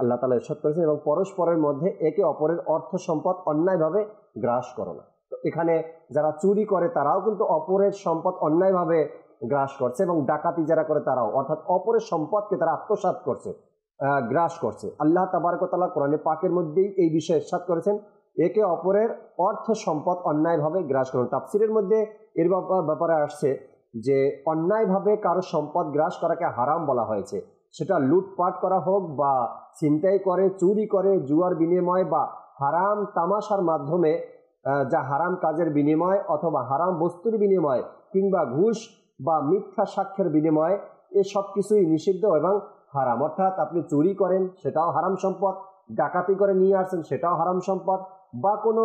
আল্লাহ তাআলা ইরশাদ করেছেন, এবং পরস্পরের মধ্যে একে অপরের অর্থ সম্পদ অন্যায়ভাবে গ্রাস করো না। তো এখানে যারা চুরি করে তারাও কিন্তু অপরের সম্পদ অন্যায়ভাবে গ্রাস করছে, এবং ডাকাতি যারা করে তারাও, অর্থাৎ অপরের সম্পদকে তারা আত্মসাৎ করছে, গ্রাস করছে। আল্লাহ তাবারক ওয়া তাআলা কোরআনে পাকের মধ্যেই এই বিষয়ে ইরশাদ করেছেন, একে অপরের অর্থ সম্পদ অন্যায়ভাবে গ্রাস করুন। তাফসিরের মধ্যে এর ব্যাপারে আসছে যে অন্যায়ভাবে কারো সম্পদ গ্রাস করাকে হারাম বলা হয়েছে, সেটা লুটপাট করা হোক বা ছিনতাই করে, চুরি করে, জুয়ার বিনিময় বা হারাম তামাশার মাধ্যমে, যা হারাম কাজের বিনিময় অথবা হারাম বস্তুর বিনিময়, কিংবা ঘুষ বা মিথ্যা সাক্ষ্যের বিনিময়, এসব কিছুই নিষিদ্ধ এবং হারাম। অর্থাৎ আপনি চুরি করেন সেটাও হারাম সম্পদ, ডাকাতি করে নিয়ে আসছেন সেটাও হারাম সম্পদ, বা কোনো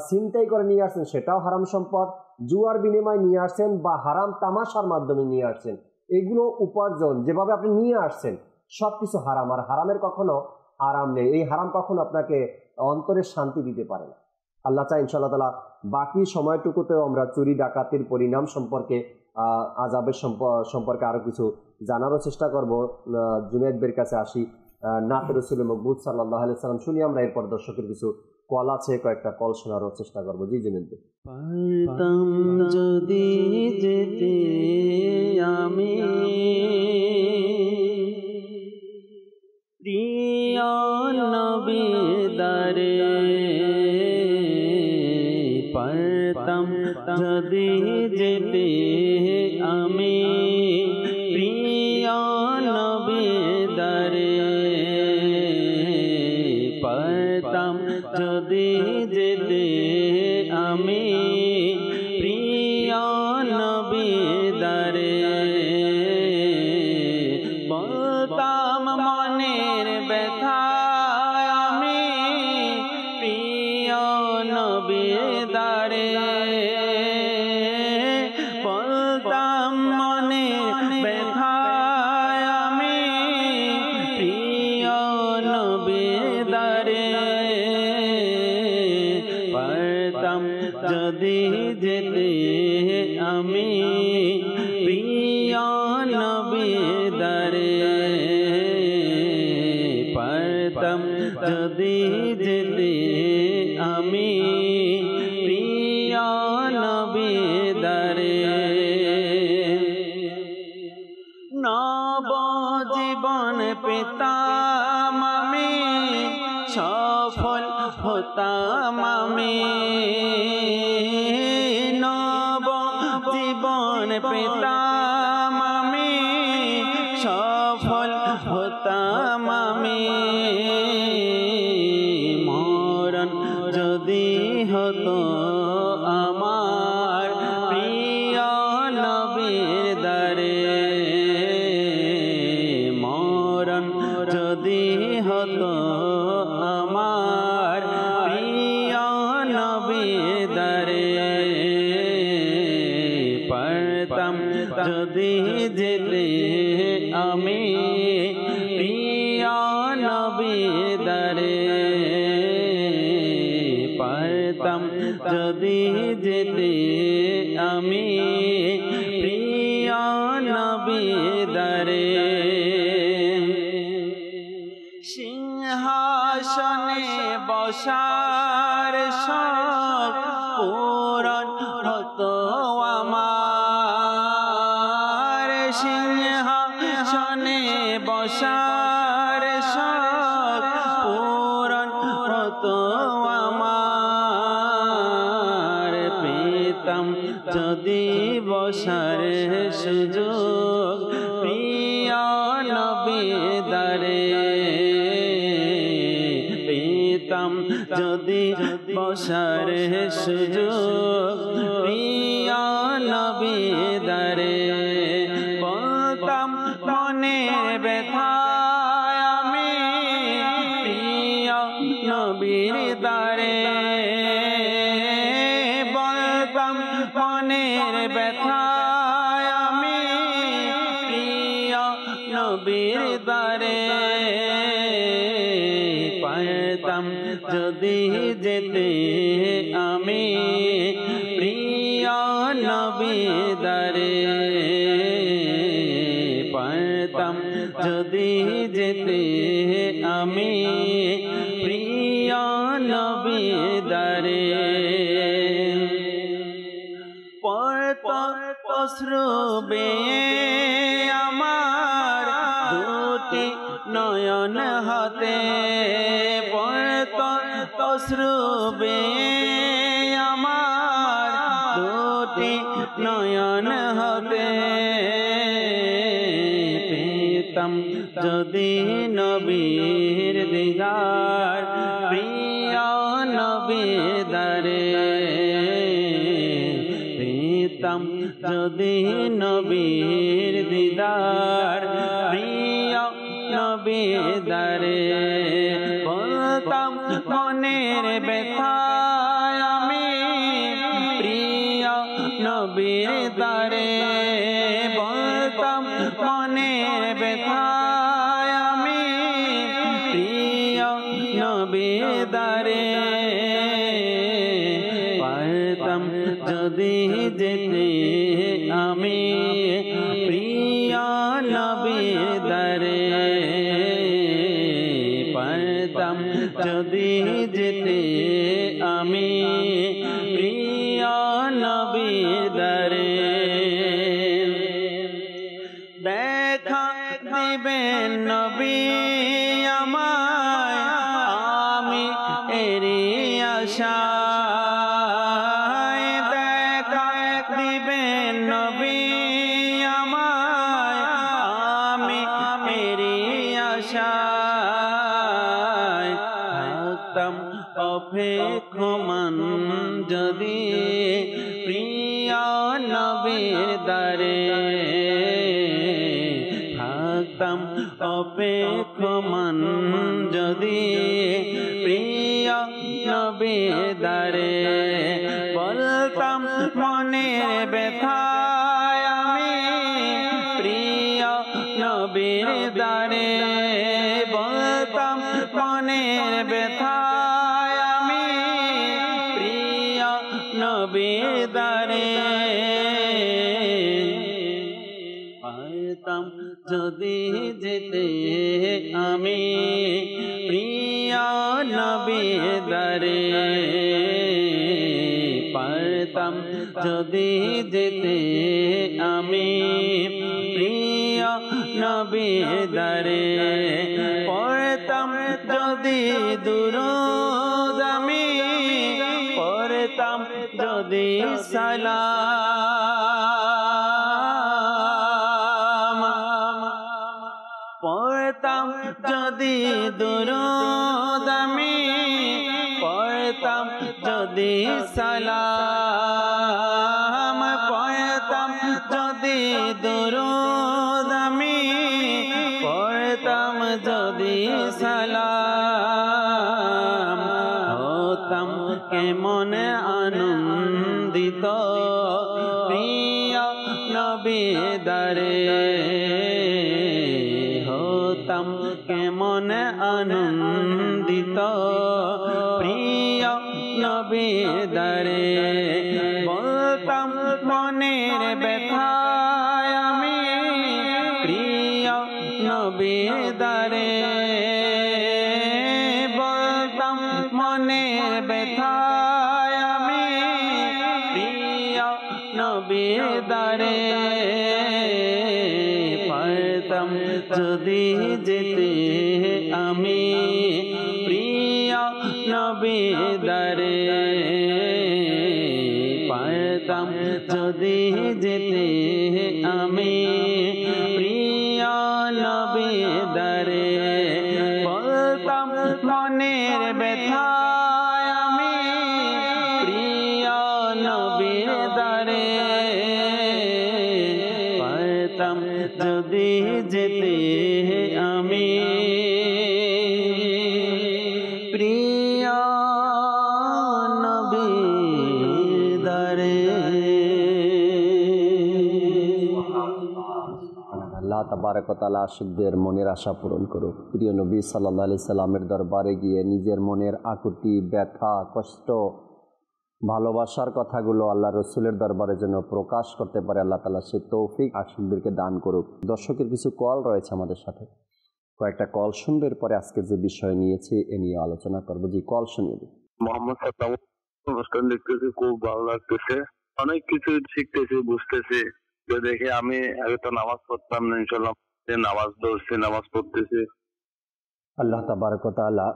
ছিনতাই করে নিয়ে আসছেন সেটাও হারাম সম্পদ, জুয়ার বিনিময় নিয়ে আসছেন বা হারাম তামাশার মাধ্যমে নিয়ে আসছেন, এগুলো উপার্জন যেভাবে আপনি নিয়ে আসছেন সব কিছু হারাম। আর হারামের কখনো আরাম নেই, এই হারাম কখনো আপনাকে অন্তরের শান্তি দিতে পারে না। আল্লাহ চাই ইনশাআল্লাহ তাআলা বাকি সময়টুকুতেও আমরা চুরি ডাকাতির পরিণাম সম্পর্কে, আযাবের সম্পর্কে আরও কিছু জানারও চেষ্টা করব। জুনায়েদ বের কাছে আসি, নাতে রাসূল মকবুল সাল্লাল্লাহু আলাইহি সাল্লাম শুনি আমরা, এরপর দর্শকের কিছু কল আছে, কয়েকটা কল শোনারও চেষ্টা করবো। জি জুনায়েদ ভাই। পারতাম যদি যেতে আমি প্রিয় নবীর দারে, পারতাম যদি যেতে আমি প্রিয় নবীর দারে, পারতাম যদি যেতে আমি প্রিয় নবীর দারে, বলতাম মনের ব্যথা আমি প্রিয় নবীর দারে, বলতাম মনের ব্যথা আমি প্রিয় নবীর দারে, পারতাম যদি যেতে আমি প্রিয় নবীর দারে, পারতাম যদি যেতে আমি প্রিয় নবীর দারে, নব জীবন পেতাম আমি, সফল হতাম আমি, নব জীবন পেতাম আমি, সফল হতাম আমি, মরণ যদি হতো আমার প্রিয় নবীর দারে, মরণ যদি হতো আমার প্রিয় নবীর দারে, পারতাম যদি যেতে আমি প্রিয় নবীর দারে, পারতাম যদি যেতে আমি প্রিয় নবীর দারে, সিংহাসনে বসার শখ পূরণ হতো আমার, সিংহাসনে বসার শখ পূরণ হতো আমার, পেতাম যদি বসার সুযোগ প্রিয় নবীর দারে, পেতাম যদি বসার সুযোগ প্রিয় নবীর দারে, বলতাম মনের ব্যথা আমি প্রিয় নবীর দারে, বলতাম মনের ব্যথা আমি নবীর দ্বারে পারতাম যদি যেতে আমি প্রিয় নবীর দ্বারে পারতাম যদি যেতে আমি প্রিয় নবীর দ্বারে অশ্রুবে আমার দুটি নয়ন হতে পড়ত অশ্রুবে আমার দুটি নয়ন হতে পেতাম যদি নবীর দিদার প্রিয় নবীর দ্বারে যদি নবীর দিদার প্রিয় নবীর দ্বারে বলতাম মনের ব্যথায় আমি প্রিয় নবীর দ্বারে বলতাম মনের ব্যথায় আমি প্রিয় নবীর দ্বারে পারতাম যদি যেতে আমি প্রিয় নবীর দ্বারে পারতাম যদি যেতে আমি প্রিয় নবীর দ্বারে দেখা দিবেন নবী আমায় আমি এরি আশা অপেক্ষমান যদি প্রিয় নবীর দ্বারে থাকতাম অপেক্ষমান যদি প্রিয় নবীর দ্বারে বলতাম মনের ব্যথায় আমি প্রিয় নবীর দ্বারে বলতাম মনের ব্যথায় আমি প্রিয় নবীর দ্বারে পারতাম যদি যেতে আমি প্রিয় নবীর দ্বারে পারতাম যদি যেতে আমি প্রিয় নবীর দ্বারে পড়তাম যদি দুরূদ আমি পড়তাম যদি সালাম পড়তাম যদি দুরূদ আমি পড়তাম যদি সালাম পড়তাম যদি দুরূদ আমি পড়তাম যদি সালাম হতাম কেমন আনন্দিত প্রিয় নবীর দ্বারে হতাম কেমন আনন্দিত প্রিয় নবীর দ্বারে বলতাম মনের ব্যথায় আমি প্রিয় নবীর দ্বারে বলতাম মনের ব্যথায় আমি প্রিয় নবীর দ্বারে পারতাম যদি যেতে আমি প্রিয় নবীর দ্বারে পারতাম যদি যেতে আমি প্রিয় নবীর দ্বারে বলতাম মনের ব্যথায় আমি প্রিয় নবীর দ্বারে পারতাম যদি যেতে আমি প্রিয় নবীর দ্বারে আল্লাহ তাবারক ওয়া তাআলা আশিকদের মনের আশা পূরণ করুক। প্রিয় নবী সাল্লাল্লাহু আলাইহি সাল্লামের দরবারে গিয়ে নিজের মনের আকুতি, ব্যথা, কষ্ট, ভালোবাসার কথাগুলো আল্লাহ রসুলের দরবারে যেন প্রকাশ করতে পারে আল্লাহ তাআলা সে তৌফিক আশিকদেরকে দান করুক। দর্শকের কিছু কল রয়েছে আমাদের সাথে, কয়েকটা কল শুনবে, পরে আজকে যে বিষয় নিয়েছি এ নিয়ে আলোচনা করবো। জি, কল শুনিয়ে দিই। মোহাম্মদ সাদ্দাম অনুষ্ঠান দেখতেছি, খুব ভালো লাগতেছে, অনেক কিছু শিখতেছি, বুঝতেছি। তো দেখে আমি আগে তো নামাজ পড়তাম না, ইনশাল্লাহ নামাজ ধরছি, নামাজ পড়তেছি। আল্লাহ তাবারক ওয়া তাআলা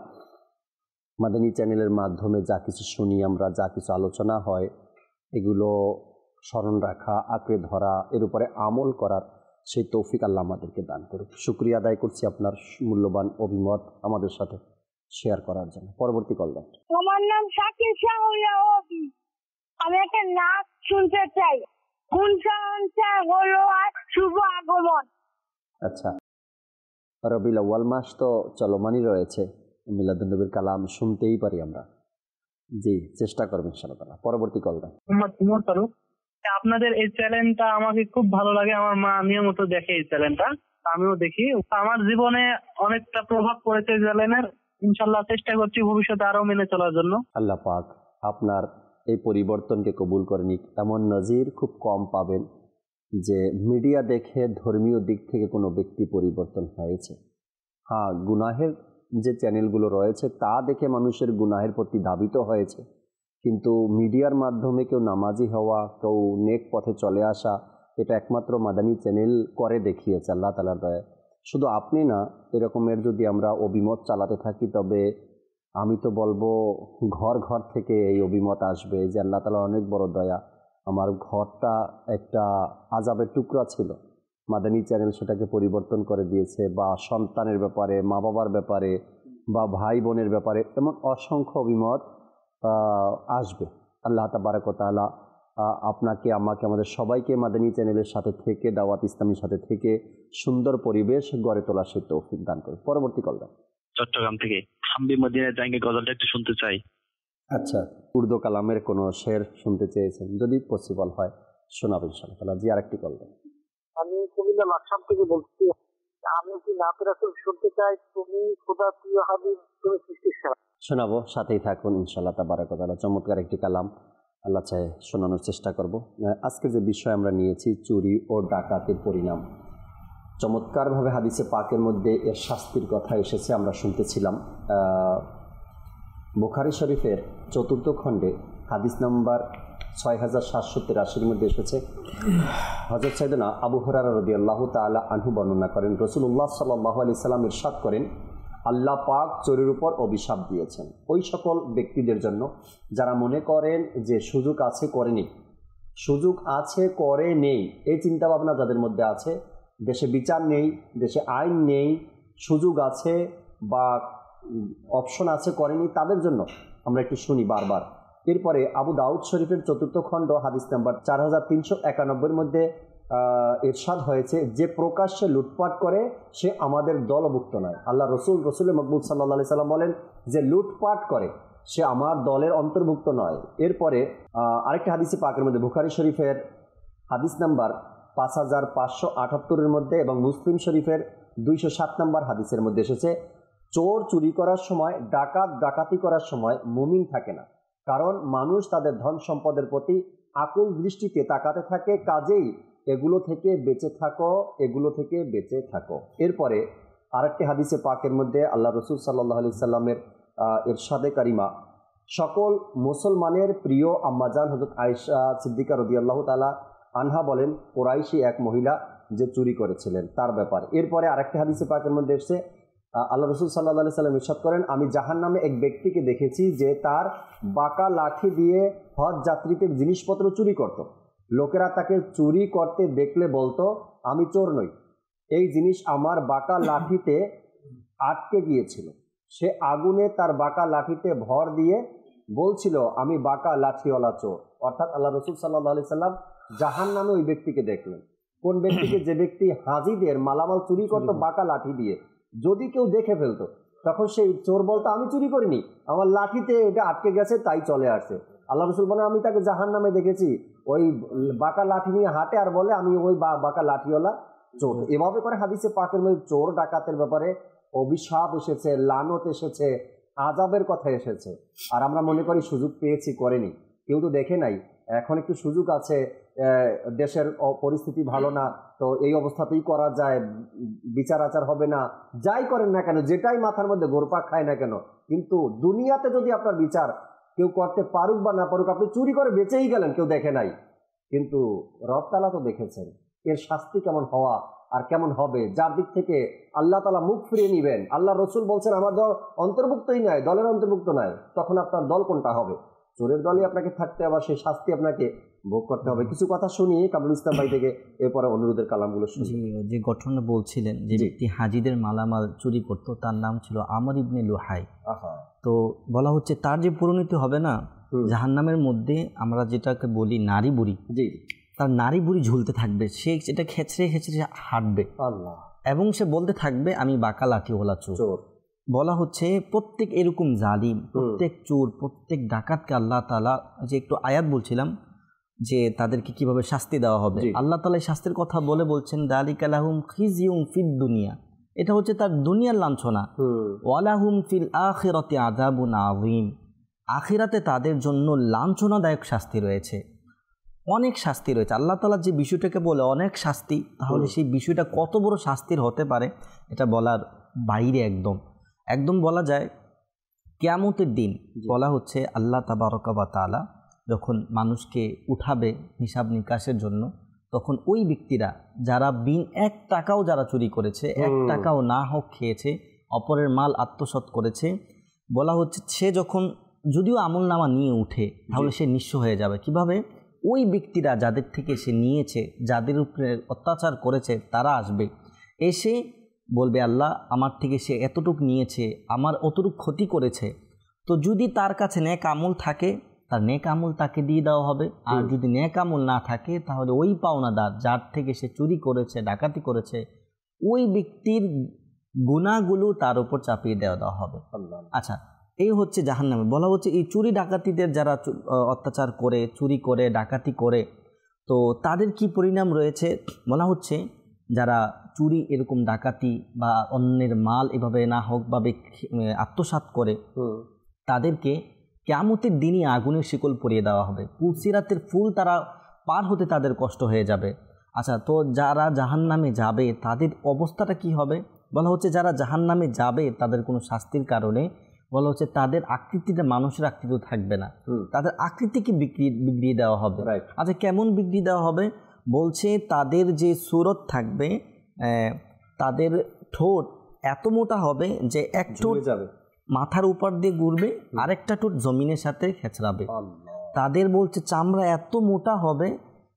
মাদানী চ্যানেলের মাধ্যমে যা কিছু শুনি আমরা, যা কিছু আলোচনা হয়, এগুলো স্মরণ রাখা, আঁকড়ে ধরা, এর উপরে আমল করার সেই তৌফিক আল্লাহ আমাদেরকে দান করুক। শুকরিয়া আদায় করছি আপনার মূল্যবান অভিমত আমাদের সাথে শেয়ার করার জন্য। পরবর্তী কল দেন। আমার নাম শাকিল শাহরিয়া ওবি। আমি একটা নাচ শুনতে চাই। কোন সংখ্যা হলো আজ শুভ আগমন? আচ্ছা, রবিউল আউয়াল মাস তো চলমানই রয়েছে, মিলাদুন্নবীর কালাম শুনতেই পারি আমরা। জি, চেষ্টা করবেন ইনশাআল্লাহ। পরবর্তী কল দেন। আপনাদের এই চ্যানেলটা আমাকে খুব ভালো লাগে, আমার মা নিয়মিত দেখে এই চ্যানেলটা, আমিও দেখি। আমার জীবনে অনেকটা প্রভাব পড়েছে এই চ্যানেলের। ইনশাল্লাহ চেষ্টা করছি ভবিষ্যতে আরো মেনে চলার জন্য। আল্লাহ পাক আপনার এই পরিবর্তনকে কবুল করে নিক। এমন নজির খুব কম পাবেন যে মিডিয়া দেখে ধর্মীয় দিক থেকে কোনো ব্যক্তি পরিবর্তন হয়েছে। হ্যাঁ, গুনাহের যে চ্যানেলগুলো রয়েছে তা দেখে মানুষের গুনাহের প্রতি ধাবিত হয়েছে, কিন্তু মিডিয়ার মাধ্যমে কেউ নামাজি হওয়া, কেউ নেক পথে চলে আসা, এটা একমাত্র মাদানী চ্যানেল করে দেখিয়েছে আল্লাহ তাআলার দয়ায়। শুধু আপনি না, এরকমের যদি আমরা অভিমত চালাতে থাকি তবে আমি তো বলবো ঘর ঘর থেকে এই অভিমত আসবে যে আল্লাহ তাআলার অনেক বড় দয়া, আমার ঘরটা একটা আযাবের টুকরা ছিল, মাদানী চ্যানেল সেটাকে পরিবর্তন করে দিয়েছে। বা সন্তানের ব্যাপারে, মা বাবার ব্যাপারে, বা ভাই বোনের ব্যাপারে এমন অসংখ্য অভিমত আসবে। আল্লাহ তাবারক ওয়া তাআলা আপনাকে, আমাকে, আমাদের সবাইকে মাদানী চ্যানেলের সাথে থেকে, দাওয়াত ইসলামীর সাথে থেকে সুন্দর পরিবেশ গড়ে তোলার সে তৌফিক দান করে। পরবর্তী কল দান। চট্টগ্রাম থেকে হাম্বি মদিনা জাঙ্গে গজলটা একটু শুনতে চাই। আচ্ছা, উর্দু কালামের কোনো শের শুনতে চেয়েছেন, যদি পসিবল হয় শোনাবেন ইনশাআল্লাহ। জি, আরেকটি কল দেন। আমি কুমিল্লা লাকসাম থেকে বলছি। আমি কি নাতে রাসূল শুনতে চাই, তুমি খোদা প্রিয় হাবিব, তুমি সৃষ্টির সেরা। শোনাবো, সাথেই থাকুন ইনশাআল্লাহ তাবারক ওয়া তাআলা। চমৎকার একটি কালাম আল্লাহ চায় শোনানোর চেষ্টা করব। আজকে যে বিষয় আমরা নিয়েছি, চুরি ও ডাকাতির পরিণাম, চমৎকারভাবে হাদিসে পাকের মধ্যে এর শাস্তির কথা এসেছে, আমরা শুনতেছিলাম। বুখারী শরীফের ৪র্থ খণ্ডে হাদিস নাম্বার ৬৭৮৩ মধ্যে এসেছে। হযরত সাইয়েদনা আবু হুরায়রা রাদিয়াল্লাহু তাআলা আনহু বর্ণনা করেন, রাসূলুল্লাহ সাল্লাল্লাহু আলাইহি সাল্লাম ইরশাদ করেন, আল্লাহ পাক চোরের উপর অভিশাপ দিয়েছেন ওই সকল ব্যক্তিদের জন্য যারা মনে করেন যে সুযোগ আছে করে নেই, সুযোগ আছে করে নেই, এই চিন্তাভাবনা যাদের মধ্যে আছে, দেশে বিচার নেই, দেশে আইন নেই, সুযোগ আছে বা অপশন আছে করেনি, তাদের জন্য আমরা একটু শুনি বারবার। এরপরে আবু দাউদ শরীফের ৪র্থ খণ্ড হাদিস নাম্বার ৪৩৯১ মধ্যে ইরশাদ হয়েছে, যে প্রকাশ্যে লুটপাট করে সে আমাদের দলভুক্ত নয়। আল্লাহ রসুলের মকবুল সাল্লাল্লাহু আলাইহি সাল্লাম বলেন যে লুটপাট করে সে আমার দলের অন্তর্ভুক্ত নয়। এরপরে আরেকটা হাদিসে পাকের মধ্যে বুখারী শরীফের হাদিস নাম্বার ৫৫৭৮ মধ্যে এবং মুসলিম শরীফের ২০৭ নম্বর হাদিসের মধ্যে এসেছে, চোর চুরি করার সময়, ডাকাতি করার সময় মুমিন থাকে না, কারণ মানুষ তাদের ধন সম্পদের প্রতি আকুল দৃষ্টিতে তাকাতে থাকে, কাজেই এগুলো থেকে বেঁচে থাকো, এগুলো থেকে বেঁচে থাকো। এরপরে আরেকটি হাদিসে পাকের মধ্যে আল্লাহ রসুল সাল্লাল্লাহু আলাইহি সাল্লামের ইরশাদে কারিমা, সকল মুসলমানের প্রিয় আম্মাজান হযরত আয়েশা সিদ্দিকা রাদিয়াল্লাহু তাআলা আনহা বলেন, কুরাইশি এক মহিলা যে চুরি করেছিলেন তার ব্যাপারে। এরপরে আরেকটি হাদিসে পাকের মধ্যে এসেছে, আল্লাহ রসুল সাল্লাল্লাহু আলাইহি সাল্লাম ইরশাদ করেন, আমি জাহান্নামে এক ব্যক্তিকে দেখেছি যে তার বাঁকা লাঠি দিয়ে হজ যাত্রীদের জিনিসপত্র চুরি করত। লোকেরা তাকে চুরি করতে দেখলে বলতো, আমি চোর নই, এই জিনিস আমার বাঁকা লাঠিতে আটকে গিয়েছিল। সে আগুনে তার বাঁকা লাঠিতে ভর দিয়ে বলছিল, আমি বাঁকা লাঠিওয়ালা চোর। অর্থাৎ আল্লাহ রসুল সাল্লাল্লাহু আলাইহি সাল্লাম জাহান্নামে ওই ব্যক্তিকে দেখলেন। কোন ব্যক্তিকে? যে ব্যক্তি হাজিদের মালামাল চুরি করতো বাঁকা লাঠি দিয়ে। যদি কেউ দেখে ফেলতো তখন সেই চোর বলতো, আমি চুরি করিনি, আমার লাঠিতে এটা আটকে গেছে তাই চলে আসছে। আল্লাহ রসুল বলেন, আমি তাকে জাহান্নামে দেখেছি ওই বাঁকা লাঠি নিয়ে হাঁটে আর বলে, আমি ওই বাঁকা লাঠিওয়ালা চোর। এভাবে করে হাদিসে পাকের মধ্যে চোর ডাকাতের ব্যাপারে অভিশাপ এসেছে, লানত এসেছে, আযাবের কথা এসেছে। আর আমরা মনে করি সুযোগ পেয়েছি, করেনি, কেউ তো দেখে নাই। এখন একটু সুযোগ আছে, দেশের পরিস্থিতি ভালো না, তো এই অবস্থাতেই করা যায়, বিচার আচার হবে না, যাই করেন না কেন, যেটাই মাথার মধ্যে ঘুরপাক খায় না কেন, কিন্তু দুনিয়াতে যদি আপনার বিচার কেউ করতে পারুক বা না পারুক, আপনি চুরি করে বেঁচেই গেলেন, কেউ দেখে নাই, কিন্তু রব তাআলা তো দেখেছেন। এর শাস্তি কেমন হওয়া আর কেমন হবে, যার দিক থেকে আল্লাহ তাআলা মুখ ফিরিয়ে নেবেন। আল্লাহ রসুল বলছেন আমার দল অন্তর্ভুক্তই নয়, দলের অন্তর্ভুক্ত নয়, তখন আপনার দল কোনটা হবে? চোরের দলে আপনাকে থাকতে, আবার সেই শাস্তি আপনাকে ভোগ করতে হবে। কিছু কথা শুনি কামরুল ইসলাম ভাই থেকে, এরপরে অনুরোধের কালামগুলো শুনি। যে ঘটনা বলছিলেন, যে ব্যক্তি হাজিদের মালামাল চুরি করত, তার নাম ছিল আমর ইবনে লুহাই। তো বলা হচ্ছে তার যে পরিণতি হবে না, জাহান্নামের মধ্যে আমরা যেটাকে বলি নারী বুড়ি, তার নারী বুড়ি ঝুলতে থাকবে, সে সেটা খেচড়ে খেচড়ে হাঁটবে এবং সে বলতে থাকবে আমি বাঁকা লাঠিওয়ালা চোর। বলা হচ্ছে প্রত্যেক এরকম জালিম, প্রত্যেক চোর, প্রত্যেক ডাকাতকে আল্লাহ তাআলা, যে একটু আয়াত বলছিলাম যে তাদেরকে কিভাবে শাস্তি দেওয়া হবে, আল্লাহ তাআলা এই শাস্তির কথা বলছেন যালিকা লাহুম খিজিউম ফিদ দুনিয়া, এটা হচ্ছে তার দুনিয়ার লাঞ্ছনা, ওয়ালাহুম ফিল আখিরাতি আযাবুন আযীম, আখিরাতে তাদের জন্য লাঞ্ছনাদায়ক শাস্তি রয়েছে, অনেক শাস্তি রয়েছে। আল্লাহ তাআলা যে বিষয়টাকে বলে অনেক শাস্তি, তাহলে সেই বিষয়টা কত বড় শাস্তির হতে পারে এটা বলার বাইরে, একদম বলা যায় কিয়ামতের দিন। বলা হচ্ছে আল্লাহ তাবারকা ওয়া তাআলা যখন মানুষকে উঠাবে হিসাব নিকাশের জন্য, তখন ওই ব্যক্তিরা যারা বিন এক টাকাও যারা চুরি করেছে, এক টাকাও না হোক খেয়েছে, অপরের মাল আত্মসাৎ করেছে, বলা হচ্ছে সে যখন যদিও আমল নামা নিয়ে উঠে, তাহলে সে নিঃস্ব হয়ে যাবে। কিভাবে? ওই ব্যক্তিরা যাদের থেকে সে নিয়েছে, যাদের উপরে অত্যাচার করেছে, তারা আসবে, এসে বলবে আল্লাহ আমার থেকে সে এতটুকু নিয়েছে, আমার অতটুকু ক্ষতি করেছে, তো যদি তার কাছে নেক আমল থাকে তার নেক আমল তাকে দিয়ে দেওয়া হবে, আর যদি নেক আমল না থাকে তাহলে ওই পাওনাদার যার থেকে সে চুরি করেছে, ডাকাতি করেছে, ওই ব্যক্তির গুনাহগুলো তার উপর চাপিয়ে দেওয়া হবে। আচ্ছা, এই হচ্ছে জাহান্নামে। বলা হচ্ছে এই চুরি ডাকাতিদের যারা অত্যাচার করে, চুরি করে, ডাকাতি করে, তো তাদের কি পরিণাম রয়েছে? বলা হচ্ছে যারা চুরি, এরকম ডাকাতি বা অন্যের মাল এভাবে না হোক ভাবে আত্মসাৎ করে, তাদেরকে কিয়ামতের দিনই আগুনের শিকল পরিয়ে দেওয়া হবে। পুলসিরাতের ফুল তারা পার হতে তাদের কষ্ট হয়ে যাবে। আচ্ছা, তো যারা জাহান্নামে যাবে তাদের অবস্থাটা কি হবে? বলা হচ্ছে যারা জাহান্নামে যাবে তাদের কোনো শাস্তির কারণে বলা হচ্ছে তাদের আকৃতিটা মানুষের আকৃতি থাকবে না, তাদের আকৃতিকে বিগড়িয়ে দেওয়া হবে। আচ্ছা, কেমন বিগড়িয়ে দেওয়া হবে? বলছে তাদের যে সুরত থাকবে, তাদের ঠোঁট এত মোটা হবে যে এক ঠোঁট মাথার উপর দিয়ে ঘুরবে, আরেকটা ঠোঁট জমিনের সাথে খেচড়াবে। তাদের বলছে চামড়া এত মোটা হবে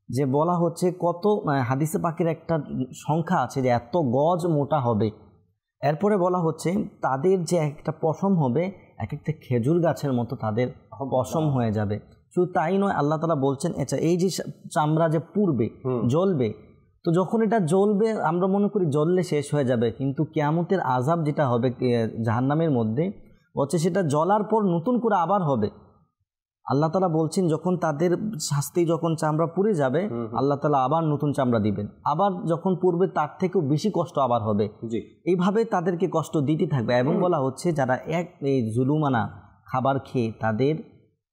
যে বলা হচ্ছে কত, হাদিসে পাকের একটা সংখ্যা আছে যে এত গজ মোটা হবে। এরপরে বলা হচ্ছে তাদের যে একটা পশম হবে এক একটা খেজুর গাছের মতো তাদের পশম হয়ে যাবে। শুধু তাই নয়, আল্লাহ তাআলা বলছেন আচ্ছা এই যে চামড়া যে পুড়বে, জ্বলবে, তো যখন এটা জ্বলবে আমরা মনে করি জ্বললে শেষ হয়ে যাবে, কিন্তু কিয়ামতের আযাব যেটা হবে জাহান্নামের মধ্যে হচ্ছে সেটা জ্বলার পর নতুন করে আবার হবে। আল্লাহ তাআলা বলছেন যখন তাদের শাস্তি, যখন চামড়া পুড়ে যাবে আল্লাহ তাআলা আবার নতুন চামড়া দিবেন, আবার যখন পুড়বে তার থেকেও বেশি কষ্ট আবার হবে। এইভাবে তাদেরকে কষ্ট দিতে থাকবে। এবং বলা হচ্ছে যারা এই জুলুমানা খাবার খেয়ে তাদের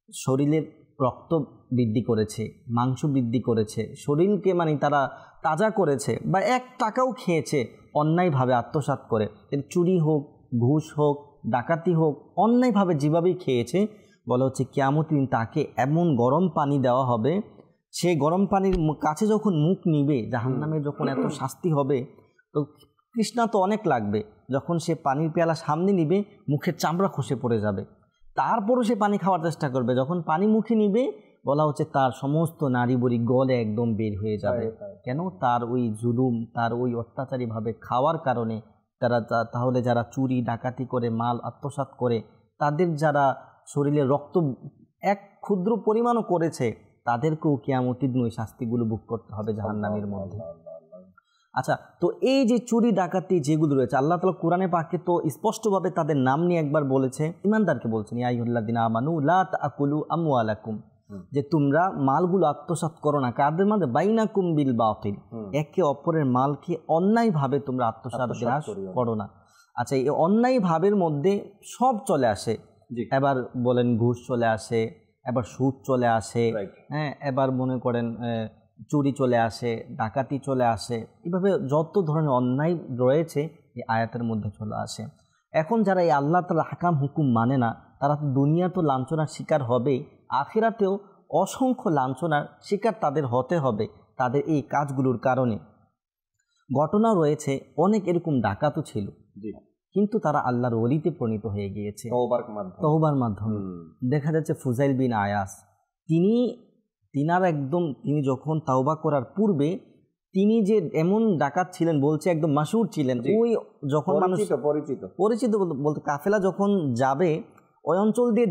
শরীরের রক্ত বৃদ্ধি করেছে, মাংস বৃদ্ধি করেছে, শরীরকে তারা তাজা করেছে, বা এক টাকাও খেয়েছে অন্যায়ভাবে আত্মসাৎ করে, চুরি হোক, ঘুষ হোক, ডাকাতি হোক, অন্যায়ভাবে যেভাবেই খেয়েছে, বলা হচ্ছে কিয়ামতের দিন তাকে এমন গরম পানি দেওয়া হবে, সেই গরম পানির কাছে যখন মুখ নিবে, জাহান্নামে যখন এত শাস্তি হবে, তো তৃষ্ণা তো অনেক লাগবে, যখন সে পানির পেয়ালা সামনে নিবে মুখের চামড়া খসে পড়ে যাবে, তারপরও সে পানি খাওয়ার চেষ্টা করবে, যখন পানি মুখে নিবে বলা হচ্ছে তার সমস্ত নাড়ি বড়ি গলে একদম বের হয়ে যাবে। কেন? তার ওই জুলুম, তার ওই অত্যাচারীভাবে খাওয়ার কারণে। তাহলে যারা চুরি ডাকাতি করে, মাল আত্মসাৎ করে, তাদের যারা শরীরে রক্ত এক ক্ষুদ্র পরিমাণও করেছে, তাদেরকেও কিয়ামতের দিন ওই শাস্তিগুলো ভোগ করতে হবে জাহান্নামের মধ্যে। আচ্ছা, তো এই যে চুরি ডাকাতি যেগুলো রয়েছে, আল্লাহ তাআলা কোরআনে পাকে তো স্পষ্টভাবে তাদের নাম নিয়ে একবার বলেছে, ঈমানদারকে বলছেন ইয়া আইয়ুহাল্লাযীনা আমানু লা তাকুলু আমওয়ালাকুম, যে তোমরা মালগুলো আত্মসাৎ করো না, কাদের মাঝে? বাইনাকুম বিল বাতিল, একে অপরের মালকে অন্যায়ভাবে তোমরা আত্মসাৎ বিনাশ করো না। আচ্ছা, এই অন্যায় ভাবের মধ্যে সব চলে আসে, এবার বলেন ঘুষ চলে আসে, এবার সুদ চলে আসে, হ্যাঁ, এবার মনে করেন চুরি চলে আসে, ডাকাতি চলে আসে, এভাবে যত ধরনের অন্যায় রয়েছে এই আয়াতের মধ্যে চলে আসে। এখন যারা এই আল্লাহ তাআলার হাকাম হুকুম মানে না, তারা তো দুনিয়া তো লাঞ্ছনার শিকার হবেই, আখিরাতেও অসংখ্য লাঞ্ছনার শিকার তাদের হতে হবে তাদের এই কাজগুলোর কারণে। ঘটনা রয়েছে অনেক এরকম ডাকাতও ছিল, কিন্তু তারা আল্লাহর ওলিতে পরিণত হয়ে গিয়েছে তওবার মাধ্যমে। দেখা যাচ্ছে ফুজাইল বিন আয়াস, তিনি যখন তাওবা করার পূর্বে তিনি যে এমন ডাকাত ছিলেন, বলছে একদম মাশহুর ছিলেন। ওই যখন মানুষ পরিচিত বলতে কাফেলা যখন যাবে ওই অঞ্চল দিয়ে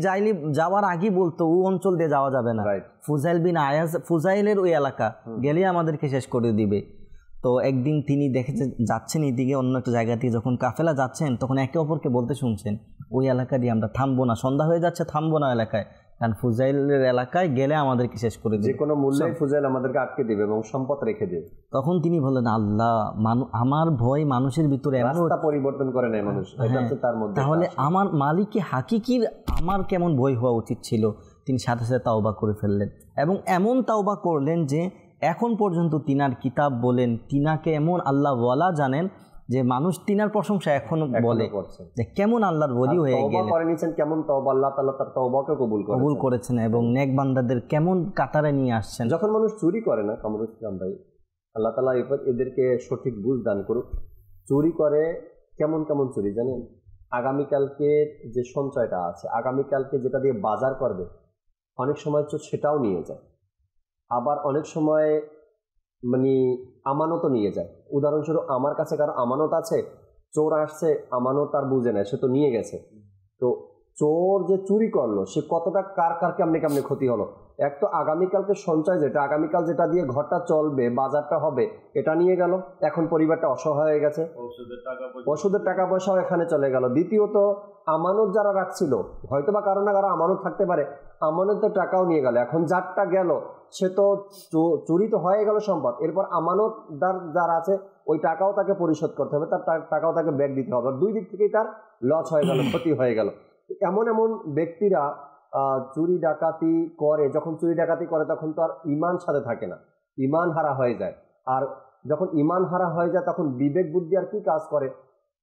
যাওয়ার আগে বলতো ও অঞ্চল দিয়ে যাওয়া যাবে না, ফুজাইল বিন আয়াস, ফুজাইলের ওই এলাকা গেলে আমাদেরকে শেষ করে দিবে। তো একদিন তিনি দেখে যাচ্ছেন এইদিকে অন্য একটা জায়গা থেকে, যখন কাফেলা যাচ্ছেন তখন একে অপরকে বলতে শুনছেন ওই এলাকা দিয়ে আমরা থামবো না, সন্ধ্যা হয়ে যাচ্ছে, থামবো না এলাকায়, কারণ ফুজাইলের এলাকায় গেলে আমাদেরকে শেষ করে দিবে, যে কোনো মূল্যে ফুজাইল আমাদেরকে আটকে দিবে এবং সম্পদ রেখে দেবে। তখন তিনি বললেন, আল্লাহ, আমার ভয় মানুষের ভিতরে রাস্তা পরিবর্তন করে নেয় মানুষ, তার মধ্যে তাহলে আমার মালিকে হাকিকির আমার কেমন ভয় হওয়া উচিত ছিল। তিনি সাথে সাথে তাওবা করে ফেললেন এবং এমন তাওবা করলেন যে এখন পর্যন্ত তিনার কিতাব বলেন, তিনাকে এমন আল্লাহ ওয়ালা জানেন যে মানুষ তিনার প্রশংসা এখনো বলে যে কেমন আল্লাহর ওলি হয়ে গেলেন, কেমন তওবা, আল্লাহ তাআলা তার তওবাকে কবুল করেছেন এবং নেক বান্দাদের কেমন কাতারে নিয়ে আসছেন। যখন মানুষ চুরি করে না, কামরুল ইসলাম ভাই, আল্লাহ তাআলা এদেরকে সঠিক বুঝ দান করুক, চুরি করে কেমন কেমন চুরি জানেন? আগামীকালকে যে সঞ্চয়টা আছে, আগামীকালকে যেটা দিয়ে বাজার করবে, অনেক সময় সেটাও নিয়ে যায়। আবার অনেক সময় মানে আমানতও নিয়ে যায়। উদাহরণস্বরূপ আমার কাছে কারো আমানত আছে, চোর আসছে, আমানত আর বুঝে নেয়, সে তো নিয়ে গেছে। তো চোর যে চুরি করলো সে কতটা কার কেমনে ক্ষতি হলো। এক তো আগামীকালকে সঞ্চয়, যেটা আগামীকাল যেটা দিয়ে ঘরটা চলবে, বাজারটা হবে, এটা নিয়ে গেল, এখন পরিবারটা অসহায় হয়ে গেছে, ওষুধের টাকা পয়সাও এখানে চলে গেল। দ্বিতীয়ত আমানত যারা রাখছিল, হয়তো বা কারো না কারো আমানত থাকতে পারে, আমানতের টাকাও নিয়ে গেল, এখন যারটা গেল সে তো চুরি তো হয়ে গেল সম্পদ, এরপর আমানতদার যারা আছে ওই টাকাও তাকে পরিশোধ করতে হবে, তার টাকাও তাকে ব্যাক দিতে হবে, দুই দিক থেকেই তার লস হয়ে গেল, ক্ষতি হয়ে গেল। এমন ব্যক্তিরা চুরি ডাকাতি করে, যখন চুরি ডাকাতি করে তখন তো আর ঈমান সাথে থাকে না, ঈমান হারা হয়ে যায়। আর যখন ঈমান হারা হয়ে যায় তখন বিবেক বুদ্ধি আর কি কাজ করে।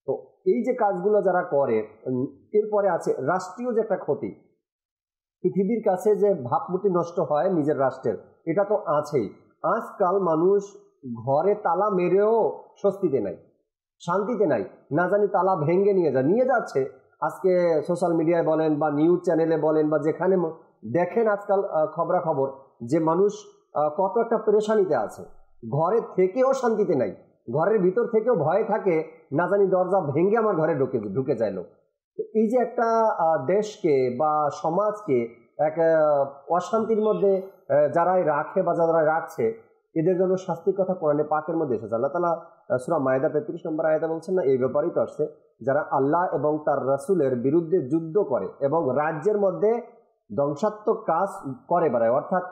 তো এই যে কাজগুলো যারা করে, এরপরে আছে রাষ্ট্রীয় যে একটা ক্ষতি, পৃথিবীর কাছে যে ভাবমূর্তি নষ্ট হয় নিজের রাষ্ট্রের, এটা তো আছেই। আজকাল মানুষ ঘরে তালা মেরেও স্বস্তিতে নাই, শান্তিতে নাই, না জানি তালা ভেঙে নিয়ে যাচ্ছে। আজকে সোশ্যাল মিডিয়ায় বলেন বা নিউজ চ্যানেলে বলেন বা যেখানে দেখেন আজকাল খবরাখবর, যে মানুষ কত একটা পেরেশানিতে আছে, ঘরে থেকেও শান্তিতে নাই, ঘরের ভিতর থেকেও ভয় থাকে, না জানি দরজা ভেঙে আমার ঘরে ঢুকে যায় লোক। এই যে একটা দেশকে বা সমাজকে এক অশান্তির মধ্যে যারাই রাখে বা যারা রাখছে, এদের জন্য শাস্তির কথা কোরআনে পাকের মধ্যে এসেছে। আল্লাহ তাআলা সূরা মায়েদা 33 নম্বর আয়াতে বলছেন না, এই ব্যাপারেই তো আসছে, যারা আল্লাহ এবং তার রাসূলের বিরুদ্ধে যুদ্ধ করে এবং রাজ্যের মধ্যে ধ্বংসাত্মক কাজ করে বেড়ায়, অর্থাৎ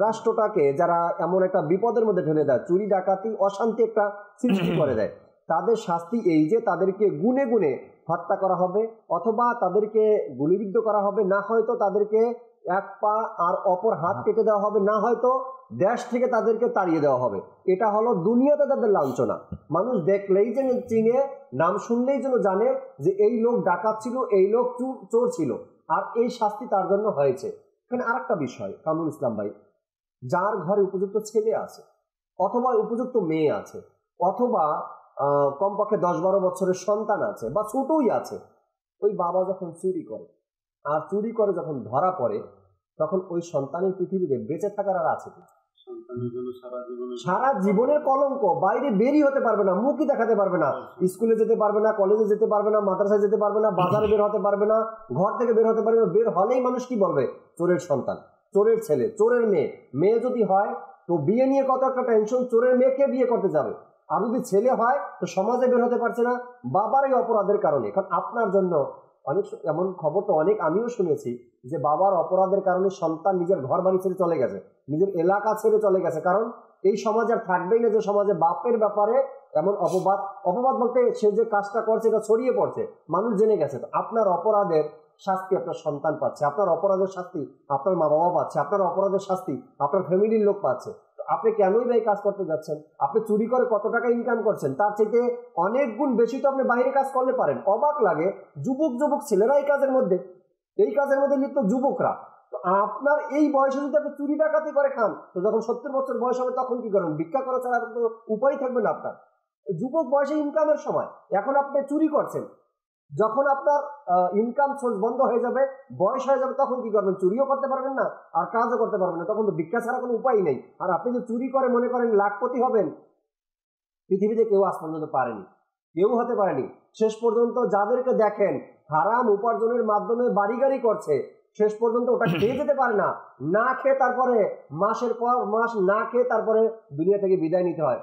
রাষ্ট্রটাকে যারা এমন একটা বিপদের মধ্যে ঠেলে দেয়, চুরি ডাকাতি অশান্তি একটা সৃষ্টি করে দেয়, তাদের শাস্তি এই যে তাদেরকে গুনে গুনে হত্যা করা হবে, অথবা তাদেরকে গুলিবিদ্ধ করা হবে, না হয়তো তাদেরকে এক পা আর অপর হাত কেটে দেওয়া হবে, না হয়তো দেশ থেকে তাদেরকে তাড়িয়ে দেওয়া হবে। এটা হলো দুনিয়াতে তাদের লাঞ্ছনা। মানুষ দেখলেই যেন চিনে, নাম শুনলেই যেন জানে যে এই লোক ডাকাত ছিল, এই লোক চোর ছিল, আর এই শাস্তি তার জন্য হয়েছে। এখানে আর একটা বিষয় কামরুল ইসলাম ভাই, যার ঘরে উপযুক্ত ছেলে আছে অথবা উপযুক্ত মেয়ে আছে অথবা কমপক্ষে 10-12 বছরের সন্তান আছে বা ছোটই আছে, ওই বাবা যখন চুরি করে আর চুরি করে যখন ধরা পড়ে, তখন ওই সন্তানের পৃথিবীতে বেঁচে থাকার আর আছে কি? সারা জীবনের কলঙ্ক, বাইরে বেরিয়ে হতে পারবে না, মুখই দেখাতে পারবে না, স্কুলে যেতে পারবে না, কলেজে যেতে পারবে না, মাদ্রাসায় যেতে পারবে না, বাজারে বের হতে পারবে না, ঘর থেকে বের হতে পারবে না। বের হলেই মানুষ কি বলবে? চোরের সন্তান, চোরের ছেলে, চোরের মেয়ে। মেয়ে যদি হয় তো বিয়ে নিয়ে কত একটা টেনশন, চোরের মেয়েকে বিয়ে করতে যাবে। আর যদি ছেলে হয় তো সমাজে বের হতে পারছে না, বাবার এই অপরাধের কারণে। কারণ আপনার জন্য অনেক এমন খবর তো অনেক আমিও শুনেছি যে বাবার অপরাধের কারণে সন্তান নিজের ঘর বাড়ি ছেড়ে চলে গেছে, নিজের এলাকা ছেড়ে চলে গেছে, কারণ এই সমাজ আর থাকবেই না যে সমাজে বাপের ব্যাপারে এমন অপবাদ বলতে সে যে কাজটা করছে এটা ছড়িয়ে পড়ছে, মানুষ জেনে গেছে। তো আপনার অপরাধের শাস্তি আপনার সন্তান পাচ্ছে, আপনার অপরাধের শাস্তি আপনার মা বাবা পাচ্ছে, আপনার অপরাধের শাস্তি আপনার ফ্যামিলির লোক পাচ্ছে। আপনি কেনই বা এই কাজ করতে যাচ্ছেন? আপনি চুরি করে কত টাকা ইনকাম করছেন, তার চাইতে অনেক গুণ বেশি তো আপনি বাইরে কাজ করলে পারেন। অবাক লাগে যুবক ছেলেরা এই কাজের মধ্যে লিপ্ত, যুবকরা। তো আপনার এই বয়সে যদি আপনি চুরি ডাকাতি করে খান, তো যখন 70 বছর বয়স হবে তখন কি করবেন? ভিক্ষা করা ছাড়া তো উপায় থাকবে না আপনার। যুবক বয়সে ইনকামের সময়, এখন আপনি চুরি করছেন, যখন আপনার ইনকাম সোর্স বন্ধ হয়ে যাবে, বয়স হয়ে যাবে, তখন কি করবেন? চুরিও করতে পারবেন না আর কাজও করতে পারবেন না, তখন তো ভিক্ষা ছাড়া কোনো উপায় নেই। আর আপনি যে চুরি করে মনে করেন লাখপতি হবেন, পৃথিবীতে কেউ আজ পর্যন্ত পারেনি, কেউ হতে পারেনি। শেষ পর্যন্ত যাদেরকে দেখেন হারাম উপার্জনের মাধ্যমে বাড়ি গাড়ি করছে, শেষ পর্যন্ত ওটা খেয়ে যেতে পারে না, না খেয়ে তারপরে মাসের পর মাস না খেয়ে তারপরে দুনিয়া থেকে বিদায় নিতে হয়।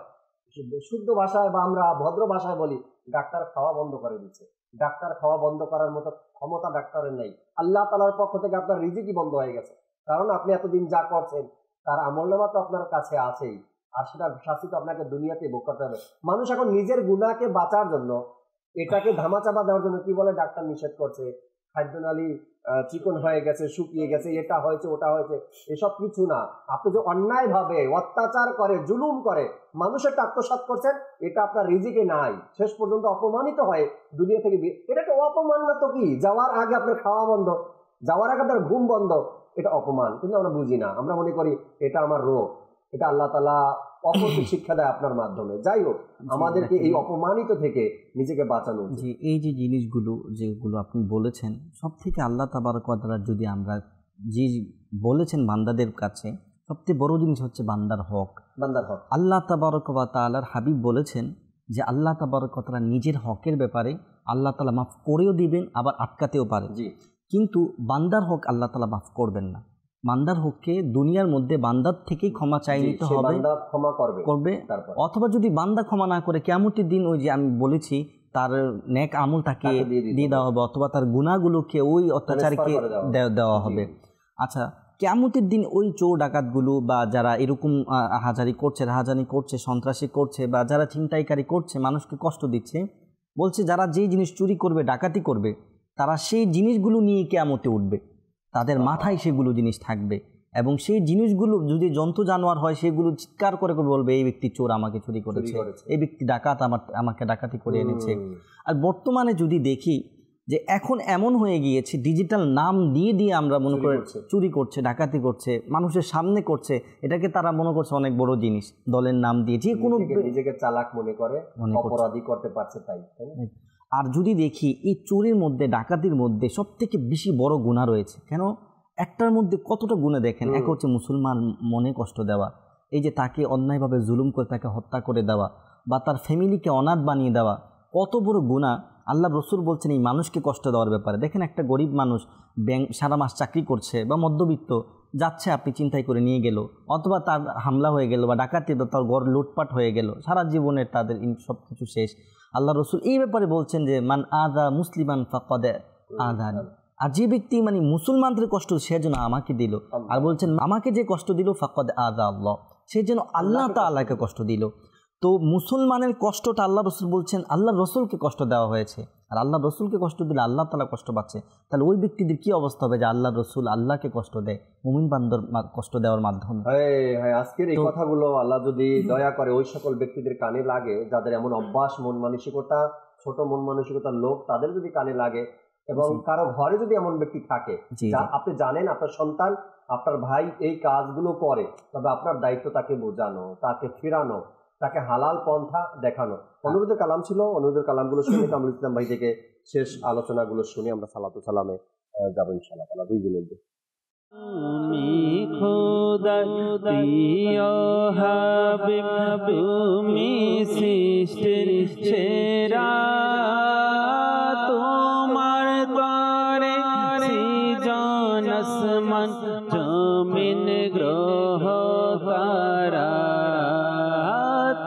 শুদ্ধ ভাষায় বা আমরা ভদ্র ভাষায় বলি, ডাক্তার খাওয়া বন্ধ করে দিচ্ছে। ডাক্তার খাওয়া বন্ধ করার মতো ক্ষমতা ডাক্তারের নেই। আল্লাহ তাআলার পক্ষ থেকে আপনার রিজিকই বন্ধ হয়ে গেছে, কারণ আপনি এতদিন যা করছেন তার আমলনামা তো আপনার কাছে আছেই, আর সেটার শাস্তি তো আপনাকে দুনিয়াতে ভোগ করতে হবে। মানুষ এখন নিজের গুনাহকে বাঁচার জন্য, এটাকে ধামাচাপা দেওয়ার জন্য কি বলে? ডাক্তার নিষেধ করছে, খাদ্যনালী চিকন হয়ে গেছে, শুকিয়ে গেছে, এটা হয়েছে ওটা হয়েছে। এসব কিছু না। আপনি যে অন্যায় ভাবে অত্যাচার করে জুলুম করে মানুষের আত্মসাৎ করছেন, এটা আপনার রিজিকে নাই। শেষ পর্যন্ত অপমানিত হয় দুনিয়া থেকে। এটা একটা অপমান না তো কি? যাওয়ার আগে আপনার খাওয়া বন্ধ, যাওয়ার আগে আপনার ঘুম বন্ধ, এটা অপমান। কিন্তু আমরা বুঝি না, আমরা মনে করি এটা আমার রোগ, এটা আল্লাহ তাআলা অপরকে শিক্ষা দেয় আপনার মাধ্যমে। যাই হোক, আমাদেরকে এই অপমানিত থেকে নিজেকে বাঁচানো। জি, এই যে জিনিসগুলো যেগুলো আপনি বলেছেন, সব থেকে আল্লাহ তাবারক ওয়া তাআলা যদি আমরা যে বলেছেন বান্দাদের কাছে, সবচেয়ে বড় জিনিস হচ্ছে বান্দার হক। আল্লাহ তাবারক ওয়া তাআলার হাবিব বলেছেন যে আল্লাহ তাবারক ওয়া তাআলা নিজের হকের ব্যাপারে আল্লাহ তাআলা মাফ করেও দিবেন, আবার আটকাতেও পারেন। কিন্তু বান্দার হক আল্লাহ তাআলা মাফ করবেন না। বান্দার হককে দুনিয়ার মধ্যে বান্দার থেকেই ক্ষমা চাই নিতে হবে, ক্ষমা করবে। অথবা যদি বান্দা ক্ষমা না করে কিয়ামতের দিন ওই যে আমি বলেছি তার নেক আমল তাকে দিয়ে দেওয়া হবে, অথবা তার গুনাহগুলোকে ওই অত্যাচারীকে দেওয়া হবে। আচ্ছা, কিয়ামতের দিন ওই চোর ডাকাতগুলো বা যারা এরকম রাহাজানি করছে, সন্ত্রাসী করছে, বা যারা ছিনতাইকারী করছে, মানুষকে কষ্ট দিচ্ছে, বলছে যারা যেই জিনিস চুরি করবে, ডাকাতি করবে, তারা সেই জিনিসগুলো নিয়ে কিয়ামতে উঠবে, তাদের মাথায় সেগুলো জিনিস থাকবে, এবং সেই জিনিসগুলো যদি জন্তু জানোয়ার হয় সেগুলো চিৎকার করে বলবে এই ব্যক্তি চোর, আমাকে চুরি করেছে, এই ব্যক্তি ডাকাত, আমাকে ডাকাতি করে এনেছে। আর বর্তমানে যদি দেখি যে এখন এমন হয়ে গিয়েছে, ডিজিটাল নাম দিয়ে আমরা মনে করে চুরি করছে, ডাকাতি করছে, মানুষের সামনে করছে, এটাকে তারা মনে করছে অনেক বড় জিনিস। দলের নাম দিয়ে যে কোনো নিজেকে চালাক মনে করে, অপরাধী করতে পারছে তাই। আর যদি দেখি এই চুরির মধ্যে, ডাকাতির মধ্যে সব থেকে বেশি বড় গুনাহ রয়েছে। কেন? একটার মধ্যে কতটা গুনাহ দেখেন। এক হচ্ছে মুসলমান মনে কষ্ট দেওয়া, এই যে তাকে অন্যায়ভাবে জুলুম করে তাকে হত্যা করে দেওয়া, বা তার ফ্যামিলিকে অনাথ বানিয়ে দেওয়া, কত বড় গুনাহ। আল্লাহ রসুল বলছেন এই মানুষকে কষ্ট দেওয়ার ব্যাপারে। দেখেন একটা গরিব মানুষ সারা মাস চাকরি করছে, বা মধ্যবিত্ত যাচ্ছে, আপনি চিন্তাই করে নিয়ে গেল, অথবা তার হামলা হয়ে গেল, বা ডাকাতি, তার ঘর লুটপাট হয়ে গেল, সারা জীবনের তাদের সব কিছু শেষ। আল্লাহ রসুল এই ব্যাপারে বলছেন যে মান আযা মুসলিমান ফাকাদ আযানি, আর যে ব্যক্তি মানে মুসলমানদের কষ্ট সে যেন আমাকে দিল, আর বলছেন আমাকে যে কষ্ট দিল ফাকাদ আযা আল্লাহ, সে যেন আল্লাহ তাআলাকে কষ্ট দিল। তো মুসলমানের কষ্টটা আল্লাহ রসুল বলছেন আল্লাহ রসুলকে কষ্ট দেওয়া হয়েছে, আর আল্লাহ রসুলকে কষ্ট দিলে আল্লাহ তাআলা কষ্ট পাচ্ছে। তাহলে ওই ব্যক্তিদের কি অবস্থা হবে যে আল্লাহ রসুল আল্লাহকে কষ্ট দেয় মুমিন বান্দার কষ্ট দেওয়ার মাধ্যমে? আজকের এই কথাগুলো আল্লাহ যদি দয়া করে ওই সকল ব্যক্তিদের কানে লাগে যাদের এমন অভ্যাস, মন মানসিকতা, ছোট মন মানসিকতার লোক, তাদের যদি কানে লাগে, এবং কারো ঘরে যদি এমন ব্যক্তি থাকে, আপনি জানেন আপনার সন্তান, আপনার ভাই এই কাজগুলো করে, তবে আপনার দায়িত্ব তাকে বোঝানো, তাকে ফেরানো, তাকে হালাল পন্থা দেখানো। অনুরোধের কালাম ছিল, অনুরোধের কালামগুলো শুনে কামরুল ইসলাম ভাই থেকে শেষ আলোচনাগুলো শুনে আমরা সালাতু সালামে যাবো ইনশাআল্লাহ তাআলা। তুমি খোদা প্রিয় হাবিব, তুমি সৃষ্টির সেরা, তোমার দ্বারে সৃজন আসমান জমিন গ্রহ তারা,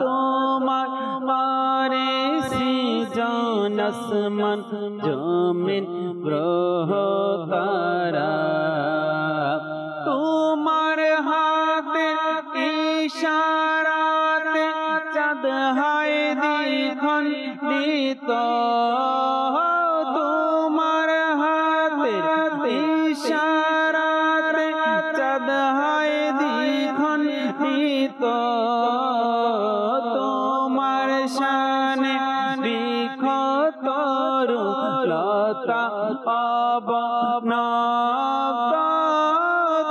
তোমার দ্বারে সৃজন জন আসমান জমিন গ্রহ তারা তোমার হাতে ইশারাতে চাঁদ হয় দ্বিখণ্ডিত তোমার হাতে ইশারাতে চাঁদ হয় দ্বিখণ্ডিত তোমার শানে বিখতরু লতা অবনত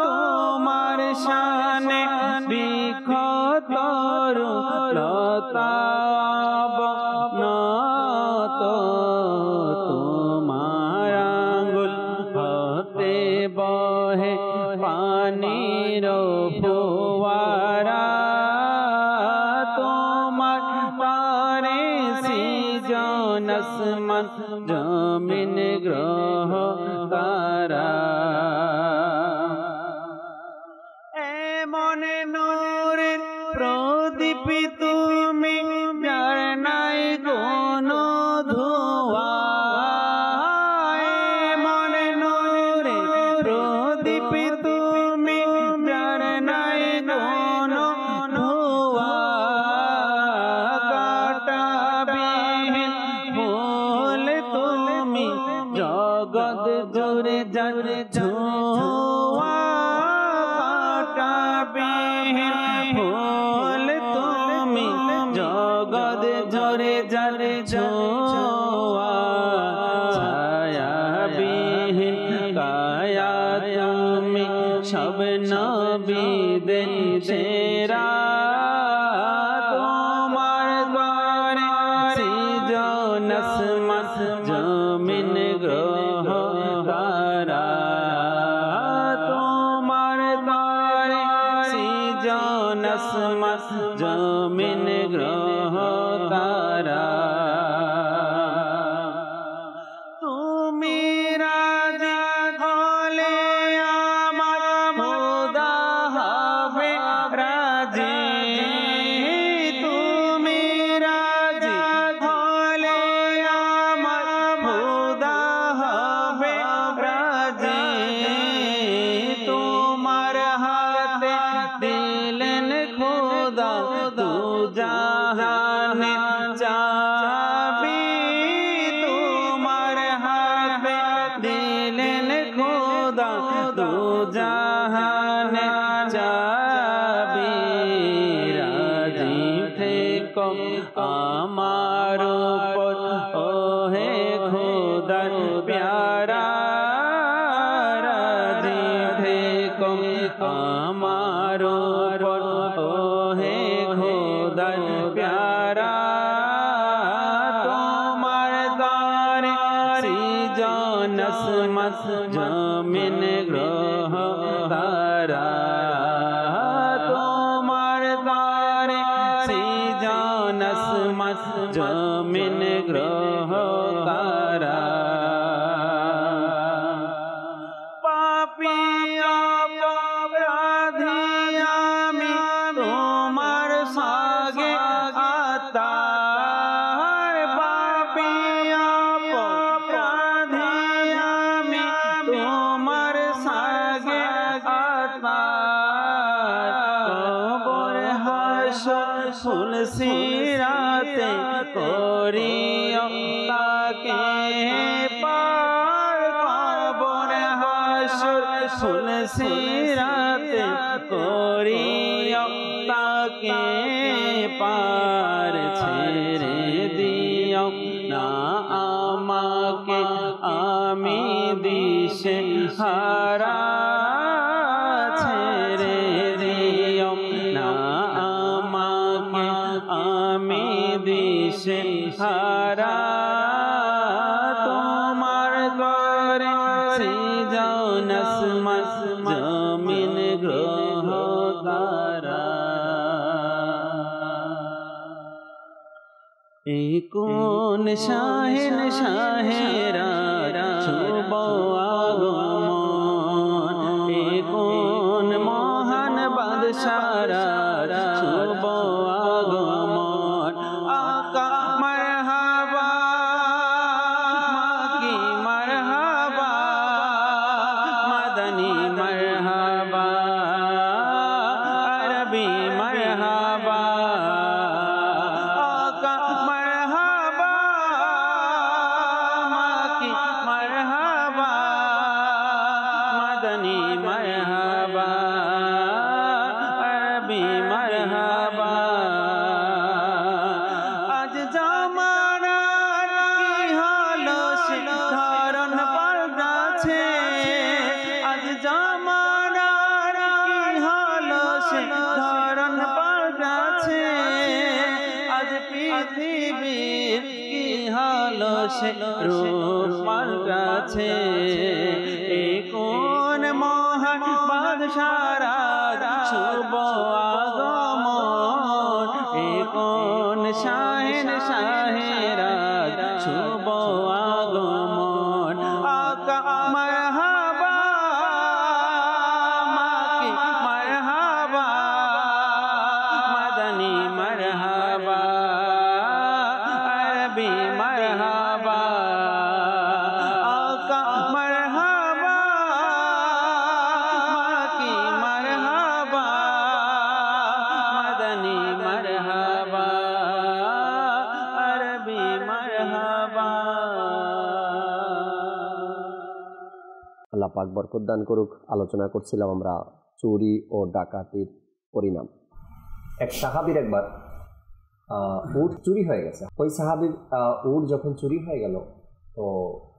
তোমার শানে বিখতরু লতা অবনত তোমার আঙ্গুল হতে বহে পানির ফোয়ারা তোমার পারে সৃজন আসমান জমিন গ্রহ তারা এমন নূরের প্রদীপ তুমি যার নাই কোনো ধোঁয়া এমন নূরের প্রদীপ তুমি যার নাই কোনো ধোঁয়া কাঁটাবিহীন ফুল তুমি জগৎ জুড়ে যার ছোঁয়া কাঁটাবিহীন ফুল তুমি জগৎ জুড়ে যার ছোঁয়া ছায়াবিহীন কায়া তুমি সব নবীদের সেরা তোমার দ্বারে সৃজন আসমান জমিন গ্রহ তারা তোমার দ্বারে সৃজন আসমান জমিন গ্রহ তারা তুমি রাজি হলে আমার খোদা হবে রাজি তুমি রাজি হলে আমার খোদা হবে রাজি তোমার হাতে দিলেন খোদা দু জাহানে চাবি তোমার হাতে দিলেন খোদা দু জাহানে চাবি রাজি থেকো আমার উপর ওহে খোদার প্যারা রাজি থেকো আমার উপর ওহে খোদার প্যারা তোমার দ্বারে সৃজন আসমান জমিন গ্রহ তারা তোমার দ্বারে সৃজন আসমান জমিন গ্রহ তারা পাপী অপরাধী আমি তোমার সাগে আতার পাপী অপরাধী আমি তোমার সাগে আতার কবর হাসর ফুলসিরাতে করিও তাকে পার কবর হাসর ফুলসিরাতে করিও তাকে পার ছেড়ে দিও না আমাকে আমি দিশে হারা ছেড়ে দিও না আমাকে আমি দিশে হারা তোমার দ্বারে সৃজন আসমান জমিন গ্রহ তারা কোন শাহেন শাহেরা শুভ আগমন কোন মহান বাদশারা শুভ আগমন আকা মারহাবা সে রূপ পাল্টাছে কোন মহান বাদশারা শুভ আগমন কোন শাহেন শাহেরা শুভ আগমন আকা মারহাবা মাকি মারহাবা মাদানী মারহাবা আরবি মারহাবা আকা মারহাবা মাকি মারহাবা মাদানী মারহাবা আরবি মারহাবা। আল্লাহ পাক বরকত দান করুক। আলোচনা করছিলাম আমরা চুরি ও ডাকাতির পরিণাম। এক সাহাবীর একবার উট চুরি হয়ে গেছে। ওই সাহাবীর উট যখন চুরি হয়ে গেল, তো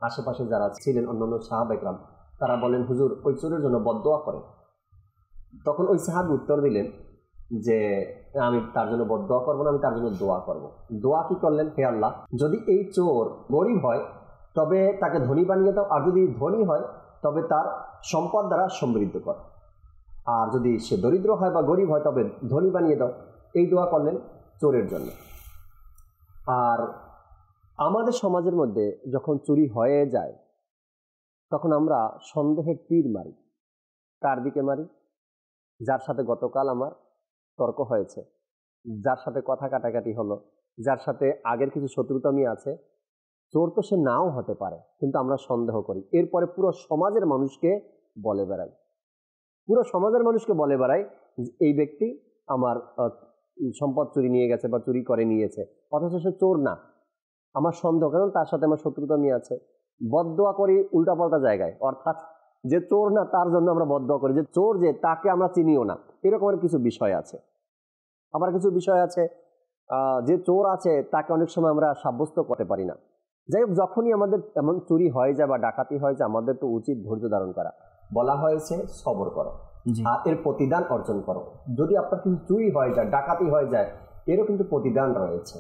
আশেপাশে যারা ছিলেন অন্যান্য সাহাবা একরাম তারা বলেন, হুজুর ওই চোরের জন্য বদদোয়া করেন। তখন ওই সাহাবী উত্তর দিলেন যে আমি তার জন্য বদদোয়া করবো না, আমি তার জন্য দোয়া করব। দোয়া কি করলেন, হে আল্লাহ, যদি এই চোর গরিব হয় তবে তাকে ধনী বানিয়ে দাও, আর যদি ধনী হয় তবে তার সম্পদ দ্বারা সমৃদ্ধ কর, আর যদি সে দরিদ্র হয় বা গরিব হয় তবে ধনী বানিয়ে দাও। এই দোয়া করলেন চোরের জন্য। আর আমাদের সমাজের মধ্যে যখন চুরি হয়ে যায় তখন আমরা সন্দেহের তীর মারি। কার দিকে মারি? যার সাথে গতকাল আমার তর্ক হয়েছে, যার সাথে কথা কাটাকাটি হলো, যার সাথে আগের কিছু শত্রুতামি আছে। চোর তো সে নাও হতে পারে, কিন্তু আমরা সন্দেহ করি। এরপরে পুরো সমাজের মানুষকে বলে বেড়াই, পুরো সমাজের মানুষকে বলে বেড়াই এই ব্যক্তি আমার সম্পদ চুরি নিয়ে গেছে বা চুরি করে নিয়েছে, অথচ সে চোর না। আমার সন্দেহ, কারণ তার সাথে আমার শত্রুতামি আছে। বদদোয়া করি উল্টাপাল্টা জায়গায়, অর্থাৎ যে চোর না তার জন্য আমরা বদদোয়া করি, যে চোর যে তাকে আমরা চিনিও না। এরকমের কিছু বিষয় আছে। আবার কিছু বিষয় আছে যে চোর আছে তাকে অনেক সময় আমরা সাব্যস্ত করতে পারি না। যাই হোক, যখনই আমাদের এমন চুরি হয়ে যায় বা ডাকাতি হয়ে যায়, আমাদের তো উচিত ধৈর্য ধারণ করা। বলা হয়েছে সবর করো আর এর প্রতিদান অর্জন করো। যদি আপনার কিছু চুরি হয়ে যায়, ডাকাতি হয়ে যায়, এরও কিন্তু প্রতিদান রয়েছে।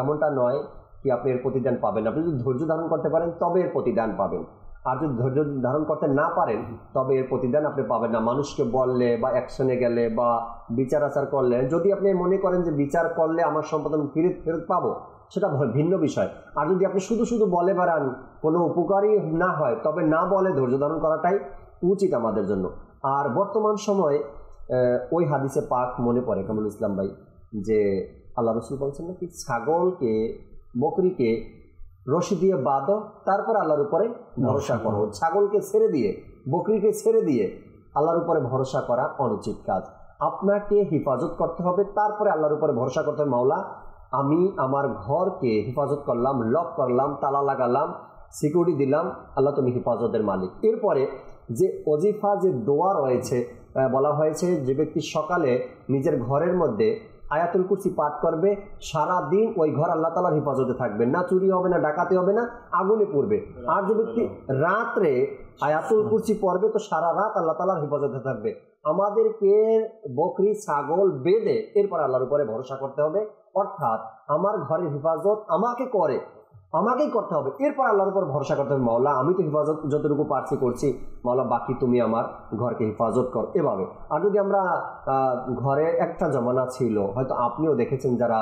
এমনটা নয় কি আপনি এর প্রতিদান পাবেন। আপনি যদি ধৈর্য ধারণ করতে পারেন তবে এর প্রতিদান পাবেন, আর যদি ধৈর্য ধারণ করতে না পারেন তবে এর প্রতিদান আপনি পাবেন না। মানুষকে বললে বা অ্যাকশনে গেলে বা বিচার আচার করলে, যদি আপনি মনে করেন যে বিচার করলে আমার সম্পদ আমি ফেরত পাবো, সেটা ভিন্ন বিষয়। আর যদি আপনি শুধু শুধু বলে বেড়ান, কোনো উপকারই না হয়, তবে না বলে ধৈর্য ধারণ করাটাই উচিত আমাদের জন্য। আর বর্তমান সময়ে ওই হাদিসে পাক মনে পড়ে কামরুল ইসলাম ভাই, যে আল্লাহ রসুল বলছেন নাকি ছাগলকে বকরিকে রশি দিয়ে বাঁধো, তারপর আল্লাহর উপরে ভরসা করো। ছাগলকে ছেড়ে দিয়ে, বকরিকে ছেড়ে দিয়ে আল্লাহর উপরে ভরসা করা অনুচিত কাজ। আপনাকে হেফাজত করতে হবে, তারপরে আল্লাহর উপরে ভরসা করতে হবে। মাওলা, আমি আমার ঘরকে হেফাজত করলাম, লক করলাম, তালা লাগালাম, সিকিউরিটি দিলাম, আল্লাহ তুমি হেফাজতের মালিক। এরপরে যে ওজিফা, যে দোয়া রয়েছে, বলা হয়েছে যে ব্যক্তি সকালে নিজের ঘরের মধ্যে আয়াতুল কুরসি পাঠ করবে, সারা দিন ওই ঘর আল্লাহ তাআলার হেফাজতে থাকবে, না চুরি হবে, না ডাকাতি হবে, না আগুনে পড়বে। আর যে ব্যক্তি রাত্রে আয়াতুল কুরসি পড়বে, তো সারা রাত আল্লাহ তাআলার হেফাজতে থাকবে। আমাদেরকে বকরি ছাগল বেঁধে এরপর আল্লাহর উপরে ভরসা করতে হবে, অর্থাৎ আমার ঘরের হেফাজত আমাকেই করতে হবে, এরপর আল্লাহর উপর ভরসা করতে হবে। মাওলা, আমি তো হেফাজত যতটুকু পারছি করছি, মাওলা বাকি তুমি আমার ঘরকে হেফাজত কর, এভাবে। আর যদি আমরা ঘরে একটা জমানা ছিল, হয়তো আপনিও দেখেছেন, যারা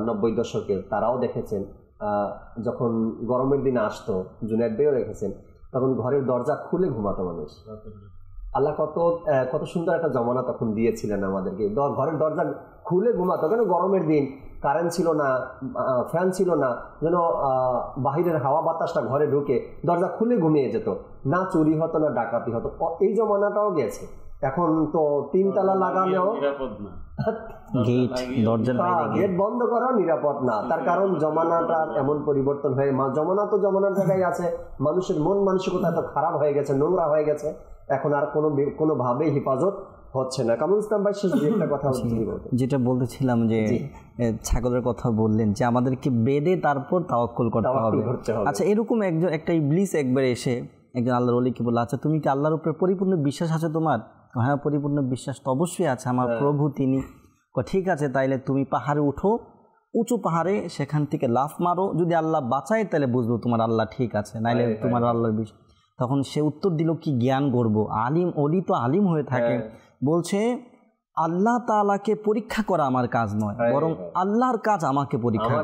90 দশকের তারাও দেখেছেন, যখন গরমের দিন আসতো, জুনায়েদ ভাইও দেখেছেন, তখন ঘরের দরজা খুলে ঘুমাতো মানুষ। আল্লাহ কত সুন্দর একটা জমানা তখন দিয়েছিলেন আমাদেরকে, ঘরের দরজা খুলে ঘুমাতো। কেন? গরমের দিন, কারেন্ট ছিল না, ফ্যান ছিল না, যেন বাহিরের হাওয়া বাতাসটা ঘরে ঢুকে দরজা খুলে ঘুমিয়ে যেত, না চুরি হতো, না ডাকাতি হতো। এই জমানাটাও গেছে। এখন তো 3 তালা লাগালেও গেট বন্ধ করাও নিরাপদ না, তার কারণ জমানাটা এমন পরিবর্তন হয়ে, জমানা তো জমানার জায়গায় আছে, মানুষের মন মানসিকতা এত খারাপ হয়ে গেছে, নোংরা হয়ে গেছে, এখন আর কোনোভাবেই হেফাজত হচ্ছে না। কামরুল ইসলাম ভাই শেষ একটা কথা যেটা বলতেছিলাম, যে ছাগলের কথা বললেন যে আমাদেরকে বেঁধে তারপর তাওয়াক্কুল করতে হবে। আচ্ছা, এরকম একটা ইবলিস একবার এসে একজন আল্লাহর ওলিকে বলল, আচ্ছা তুমি কি আল্লাহর উপরে পরিপূর্ণ বিশ্বাস আছে তোমার? হ্যাঁ, পরিপূর্ণ বিশ্বাস তো অবশ্যই আছে, আমার প্রভু তিনি। ঠিক আছে, তাইলে তুমি পাহাড়ে উঠো, উঁচু পাহাড়ে, সেখান থেকে লাফ মারো, যদি আল্লাহ বাঁচায় তাহলে বুঝবো তোমার আল্লাহ ঠিক আছে, নাইলে তোমার আল্লাহর বিষয়। তখন সে উত্তর দিল, কি জ্ঞান গর্ব, আলিম অলি তো আলিম হয়ে থাকে। বলছে আল্লাহ তাআলাকে পরীক্ষা করা আমার কাজ নয়, বরং আল্লাহর কাজ আমাকে পরীক্ষা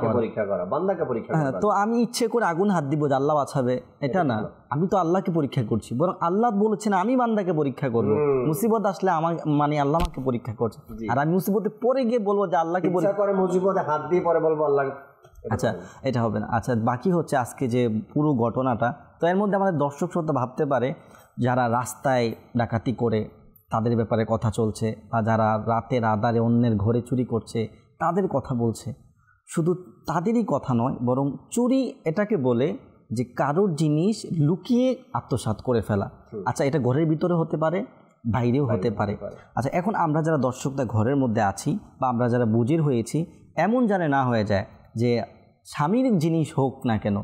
করা, বান্দাকে পরীক্ষা করা। তো আমি ইচ্ছে করে আগুন হাত দিব যে আল্লাহ বাঁচাবে, এটা না, আমি তো আল্লাহকে পরীক্ষা করছি, বরং আল্লাহ বলেছেন আমি বান্দাকে পরীক্ষা করব। মুসিবত আসলে আমার মানে আল্লাহ আমাকে পরীক্ষা করছে, আর আমি মুসিবতে পরে গিয়ে বলবো যে আল্লাহকে পরীক্ষা করে, মুসিবতে হাত দিয়ে পরে বলবো আল্লাহ। আচ্ছা, এটা হবে না। আচ্ছা, বাকি হচ্ছে আজকে যে পুরো ঘটনাটা, তো এর মধ্যে আমাদের দর্শক শ্রোতা ভাবতে পারে যারা রাস্তায় ডাকাতি করে তাদের ব্যাপারে কথা চলছে, বা যারা রাতের আধারে অন্যের ঘরে চুরি করছে তাদের কথা বলছে। শুধু তাদেরই কথা নয়, বরং চুরি এটাকে বলে যে কারোর জিনিস লুকিয়ে আত্মসাৎ করে ফেলা। আচ্ছা, এটা ঘরের ভিতরে হতে পারে, বাইরেও হতে পারে। আচ্ছা, এখন আমরা যারা দর্শকদের ঘরের মধ্যে আছি, বা আমরা যারা বুঝির হয়েছি, এমন জানে না হয়ে যায় যে স্বামীর জিনিস হোক না কেন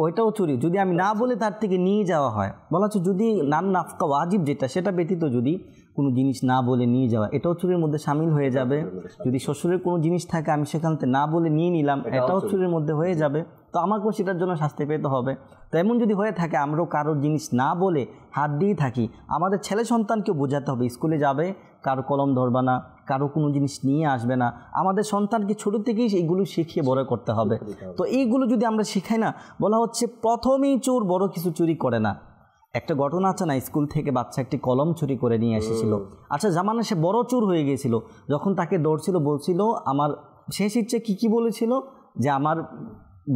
ওইটাও চুরি, যদি আমি না বলে তার থেকে নিয়ে যাওয়া হয়। বলা হচ্ছে যদি নান নাফকা ওয়াজিব যেটা, সেটা ব্যতীত যদি কোনো জিনিস না বলে নিয়ে যাওয়া, এটাও চুরির মধ্যে শামিল হয়ে যাবে। যদি শ্বশুরের কোনো জিনিস থাকে আমি সেখান থেকে না বলে নিয়ে নিলাম, এটাও চুরির মধ্যে হয়ে যাবে। তো আমাকেও সেটার জন্য শাস্তি পেতে হবে। তো এমন যদি হয়ে থাকে আমরাও কারোর জিনিস না বলে হাত দিয়ে থাকি, আমাদের ছেলে সন্তানকেও বোঝাতে হবে স্কুলে যাবে কারো কলম ধরবা না, কারো কোনো জিনিস নিয়ে আসবে না। আমাদের সন্তানকে ছোটো থেকেই এইগুলো শিখিয়ে বড় করতে হবে। তো এইগুলো যদি আমরা শিখাই না, বলা হচ্ছে প্রথমেই চোর বড় কিছু চুরি করে না। একটা ঘটনা আছে না, স্কুল থেকে বাচ্চা একটি কলম চুরি করে নিয়ে এসেছিল। আচ্ছা, জামানে সে বড় চোর হয়ে গিয়েছিল, যখন তাকে ধরছিল বলছিল আমার শেষ ইচ্ছে কি বলেছিল, যে আমার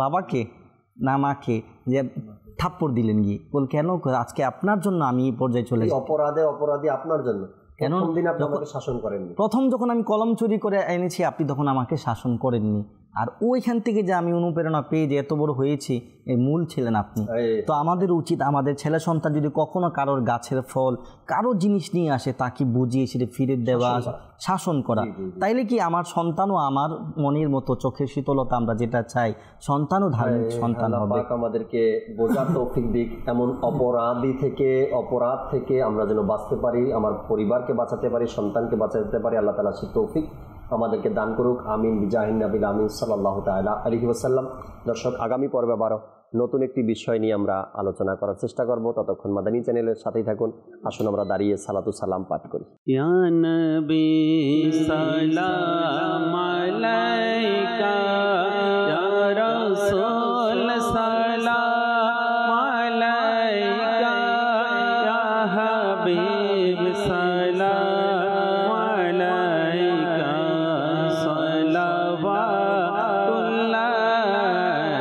বাবাকে না মাকে যে থাপ্পড় দিলেন গিয়ে, বল কেন, আজকে আপনার জন্য আমি এই পর্যায়ে চলে যাই। অপরাধী আপনার জন্য, কেন শাসন করেননি। প্রথম যখন আমি কলম চুরি করে এনেছি আপনি তখন আমাকে শাসন করেননি, আর ওইখান থেকে যে আমি অনুপ্রেরণা পেয়ে যে এত বড় হয়েছি, এর মূল ছিলেন আপনি। তো আমাদের উচিত আমাদের ছেলে সন্তান যদি কখনো কারোর গাছের ফল, কারোর জিনিস নিয়ে আসে, তাকে বুঝিয়ে সেটা ফিরে দেওয়া, শাসন করা। তাইলে কি আমার সন্তানও আমার মনের মতো চোখের শীতলতা আমরা যেটা চাই, সন্তানও ধার্মিক সন্তান হবে। আমাদেরকে বোঝার তৌফিক দিক, এমন অপরাধ থেকে আমরা যেন বাঁচতে পারি, আমার পরিবারকে বাঁচাতে পারি, সন্তানকে বাঁচাতে পারি। আল্লাহ তাআলা সেই তৌফিক আমাদেরকে দান করুক। আমিন বিজাহিন নবিল আমিন সাল্লাল্লাহু তাআলা আলাইহি ওয়াসাল্লাম। দর্শক, আগামী পর্বে আবারও নতুন একটি বিষয় নিয়ে আমরা আলোচনা করার চেষ্টা করব। ততক্ষণ মাদানী চ্যানেলের সাথেই থাকুন। আসুন আমরা দাঁড়িয়ে সালাতু সালাম পাঠ করি। ইয়া নবী সালাম আলাইকা, ইয়া রাসূল সালাম আলাইকা, ইয়া হাবিব সালাম আলাইকা, সালাওয়াতুল্লাহ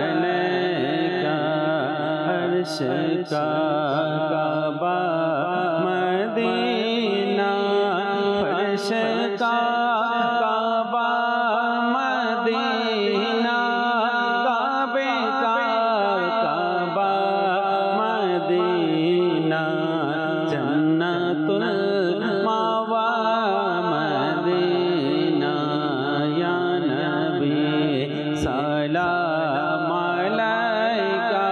আলাইকা। अर्श का काबा मदीना, फर्श का काबा मदीना, काबे का काबा मदीना, जन्नतुल मावा मदीना। या नबी सलाम अलैका,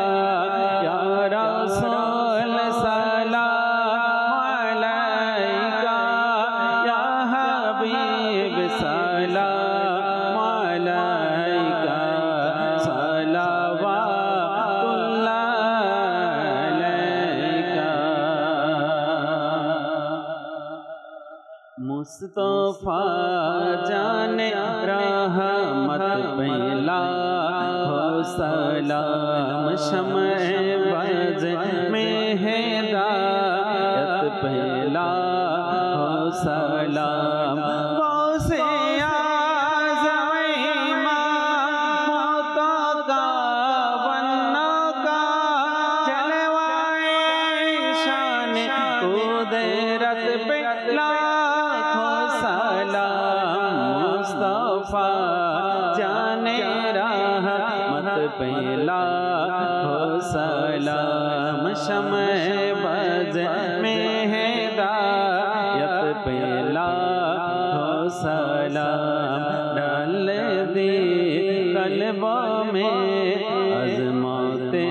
या रसूल सलाम अलैका, या हबीब सलाम अलैका, सलावतुल्लाह अलैका। मुस्तफा जाने रहमत पहला हो सलाम, शमए बज में हिदायत पहला हो सलाम। गौसे आज़म इमाम मौतों का वन्ना का, जलवाए शान कुदरत पे लाखों सलाम। मुस्तफा जाने रहमत पे लाखों सलाम, शमए बज में हिदायत पे लाखों सलाम। डाल दी कल्बों में अज़मते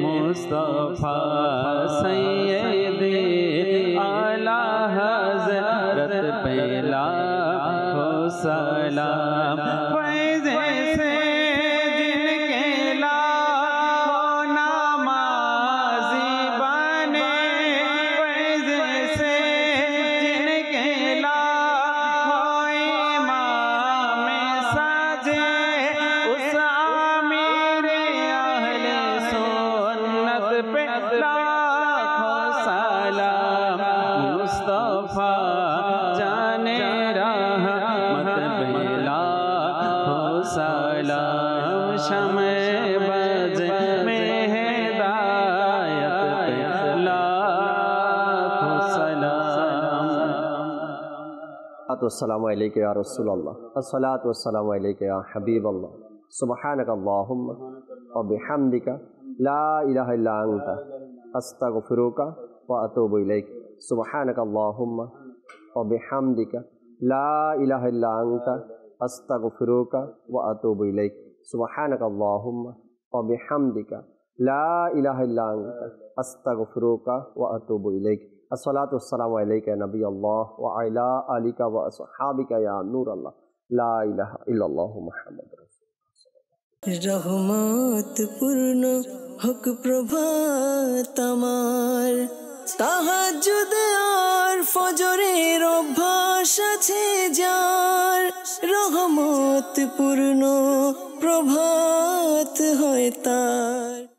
मुस्तफा, सैयदी आला हज़रत पे लाखों सलाम। फैज़ शम्ए बज में हिदायत पे लाखों सलाम। अस्सलामु अलैका या रसूलल्लाह, अस्सलातु वस्सलामु अलैका या हबीबल्लाह, सुब्हानक अल्लाहुम्मा व बिहम्दिका ला इलाहा इल्ला अंता अस्तगफिरुका व अतूबु इलैक। सुब्हानक अल्लाहुम्मा व बिहम्दिका ला इलाहा इल्ला अंता अस्तगफिरुका व अतूबु इलैक। सुब्हानक अल्लाहुम्मा व बिहम्दिका ला इलाहा इल्ला अंता अस्तगफिरुका व अतूबु इलैक। अस्सलातु वस्सलामु अलैका नबी अल्लाह व अला आलिका व अस्हाबिका या नूर अल्लाह, ला इलाहा इल्लल्लाहु मुहम्मद रसूलुल्लाह। রহমত পূর্ণ হক প্রভাত আমার, তাহাজ্জুদ আর ফজরের অভ্যাস আছে যার। রহমত পূর্ণ প্রভাত হয় তার।